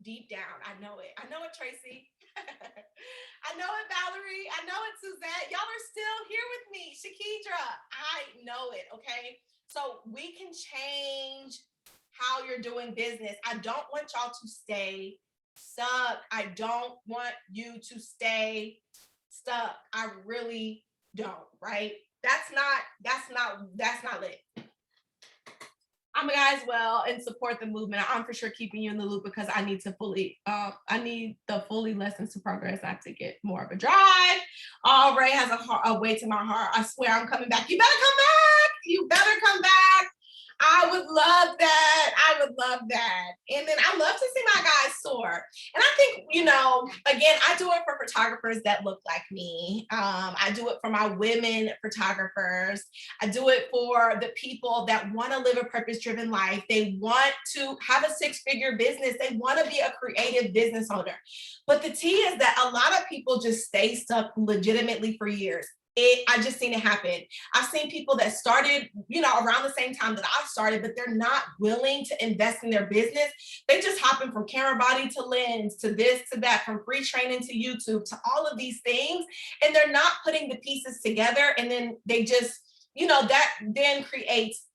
deep down. I know it. I know it, Tracy. I know it, Valerie. I know it, Suzette. Y'all are still here with me. Shakidra, I know it. Okay. So we can change how you're doing business. I don't want y'all to stay stuck. I don't want you to stay stuck. I really don't, right? That's not lit. I'm guys well and support the movement. I'm for sure keeping you in the loop because I need the fully lessons to progress. I have to get more of a drive. Ray has a way to my heart. I swear I'm coming back. You better come back. You better come back. I would love that. I would love that. And then I love to see my guys soar. And I think, again, I do it for photographers that look like me. I do it for my women photographers. I do it for the people that want to live a purpose-driven life. They want to have a six-figure business. They want to be a creative business owner. But the T is that a lot of people just stay stuck legitimately for years. I just seen it happen. I've seen people that started, around the same time that I started, but they're not willing to invest in their business. They just hopping from camera body to lens to this to that, from free training to YouTube to all of these things. And they're not putting the pieces together. And then they just, that then creates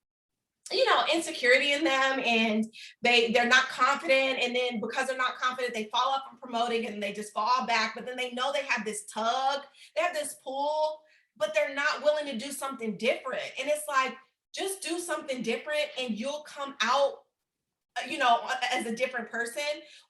insecurity in them, and they're not confident. And then because they're not confident, they fall off from promoting and they just fall back. But then they know they have this tug, they have this pull, but they're not willing to do something different. And it's like, just do something different and you'll come out as a different person.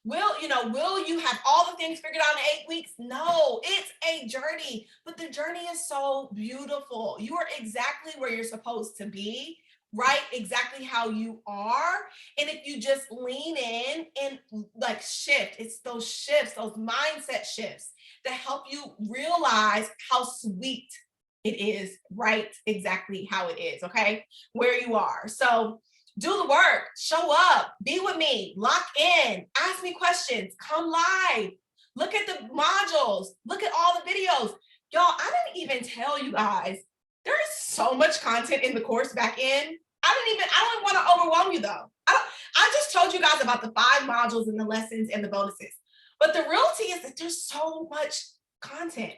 Will you have all the things figured out in 8 weeks? No, it's a journey, but the journey is so beautiful. You are exactly where you're supposed to be, right? Exactly how you are. And if you just lean in and like shift, it's those shifts, those mindset shifts that help you realize how sweet it is, right? Exactly how it is, okay? Where you are. So do the work, show up, be with me, lock in, ask me questions, come live, look at the modules, look at all the videos. Y'all, I didn't even tell you guys, there is so much content in the course back in. I don't want to overwhelm you though. I just told you guys about the 5 modules and the lessons and the bonuses. But the reality is that there's so much content.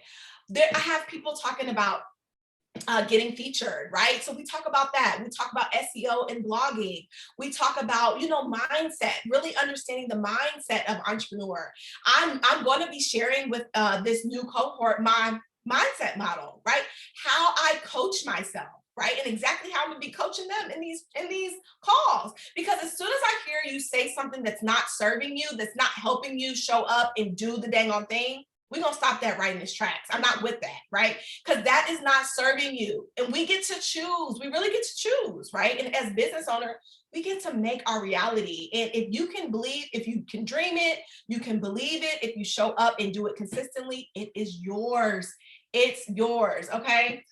I have people talking about getting featured, right? So we talk about that. We talk about SEO and blogging. We talk about, mindset, really understanding the mindset of entrepreneur. I'm going to be sharing with this new cohort my mindset model, right? How I coach myself, right? And exactly how I'm gonna be coaching them in these calls. Because as soon as I hear you say something that's not serving you, that's not helping you show up and do the dang on thing, we're gonna stop that right in its tracks. I'm not with that, right? Because that is not serving you. And we get to choose. We really get to choose, right? And as business owner, we get to make our reality. And if you can dream it, you can believe it. If you show up and do it consistently, it is yours. It's yours, okay?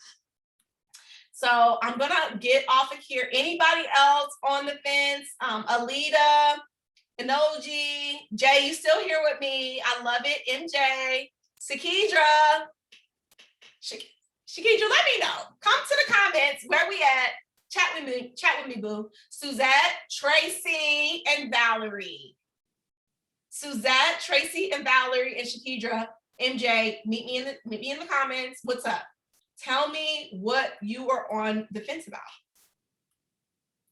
So I'm gonna get off of here. Anybody else on the fence? Alita, Enoji, Jay, you still here with me? I love it. MJ, Shakidra, Shakidra, let me know. Come to the comments where we at. Chat with me, boo. Suzette, Tracy, and Valerie. Suzette, Tracy, and Valerie, and Shakidra, MJ, meet me in the comments. What's up? Tell me what you are on the fence about.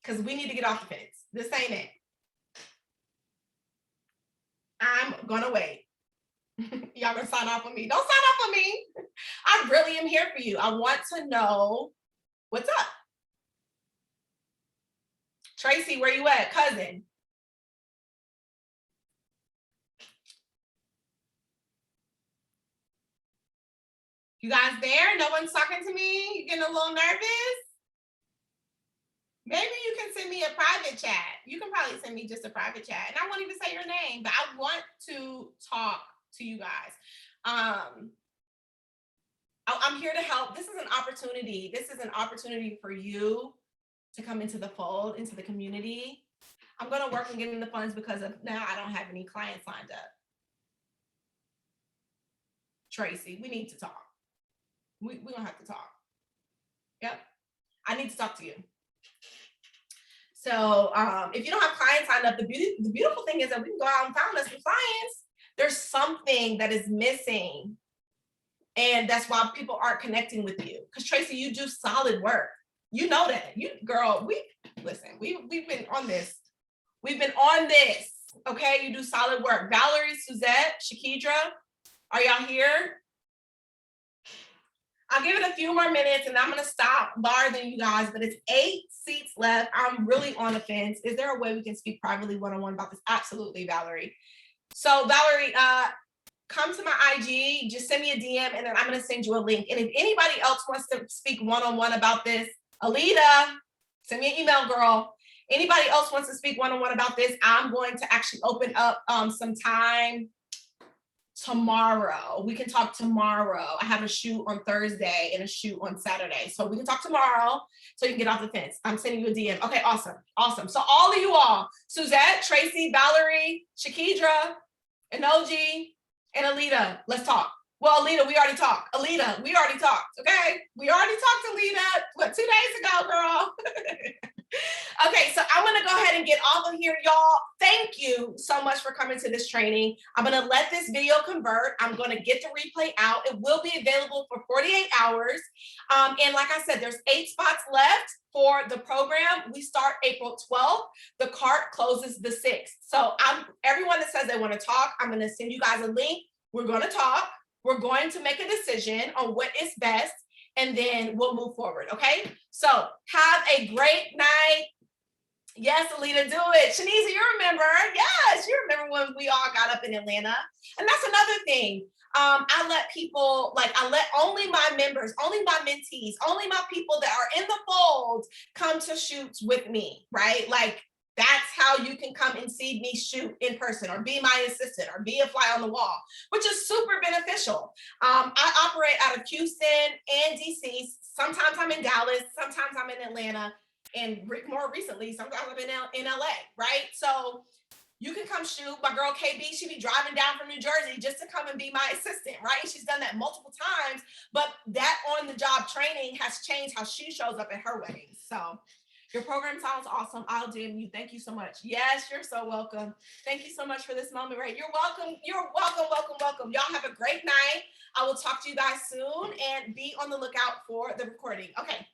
Because we need to get off the fence. This ain't it. I'm gonna wait. Y'all gonna sign off on me? Don't sign off on me. I really am here for you. I want to know what's up. Tracy, where you at? Cousin. You guys there? No one's talking to me? You getting a little nervous? Maybe you can send me a private chat. You can probably send me just a private chat. And I won't even say your name, but I want to talk to you guys. I'm here to help. This is an opportunity. This is an opportunity for you to come into the fold, into the community. I'm going to work on getting the funds because of now I don't have any clients lined up. Tracy, we need to talk. We're going to have to talk. Yep. I need to talk to you. So if you don't have clients signed up, the beautiful thing is that we can go out and find us some clients. There's something that is missing. And that's why people aren't connecting with you. Because Tracy, you do solid work. You know that. You girl, we've been on this. We've been on this. Okay, you do solid work. Valerie, Suzette, Shakidra, are y'all here? I'll give it a few more minutes and I'm going to stop bothering you guys, but it's 8 seats left. I'm really on the fence. Is there a way we can speak privately one-on-one about this? Absolutely, Valerie. So Valerie, come to my IG, just send me a DM and then I'm going to send you a link. And if anybody else wants to speak one-on-one about this, Alita, send me an email, girl. Anybody else wants to speak one-on-one about this, I'm going to actually open up some time tomorrow. We can talk tomorrow. I have a shoot on Thursday and a shoot on Saturday. So we can talk tomorrow so you can get off the fence. I'm sending you a DM. Okay, awesome. Awesome. So all of you all, Suzette, Tracy, Valerie, Shakidra, Enoji, and Alita, let's talk. Well, Alita, we already talked. Alita, we already talked, okay? We already talked to Alita, what, 2 days ago, girl? Okay, so I'm gonna go ahead and get off of here, y'all. Thank you so much for coming to this training. I'm gonna let this video convert. I'm gonna get the replay out. It will be available for 48 hours. And like I said, there's 8 spots left for the program. We start April 12th. The cart closes the 6th. So everyone that says they wanna talk, I'm gonna send you guys a link. We're gonna talk. We're going to make a decision on what is best, and then we'll move forward, okay? So have a great night. Yes, Alita, do it. Shanice, you remember? Yes, you remember when we all got up in Atlanta. And that's another thing. I let people, I let only my members, only my mentees, only my people that are in the fold come to shoots with me, right? Like, that's how you can come and see me shoot in person or be my assistant or be a fly on the wall, which is super beneficial. I operate out of Houston and DC. Sometimes I'm in Dallas, sometimes I'm in Atlanta, and more recently, sometimes I'm in LA, right? So you can come shoot. My girl KB, she be driving down from New Jersey just to come and be my assistant, right? She's done that multiple times, but that on-the-job training has changed how she shows up at her weddings. So your program sounds awesome. I'll DM you. Thank you so much. Yes, you're so welcome. Thank you so much for this moment, right? You're welcome. You're welcome, welcome, welcome. Y'all have a great night. I will talk to you guys soon and be on the lookout for the recording. Okay.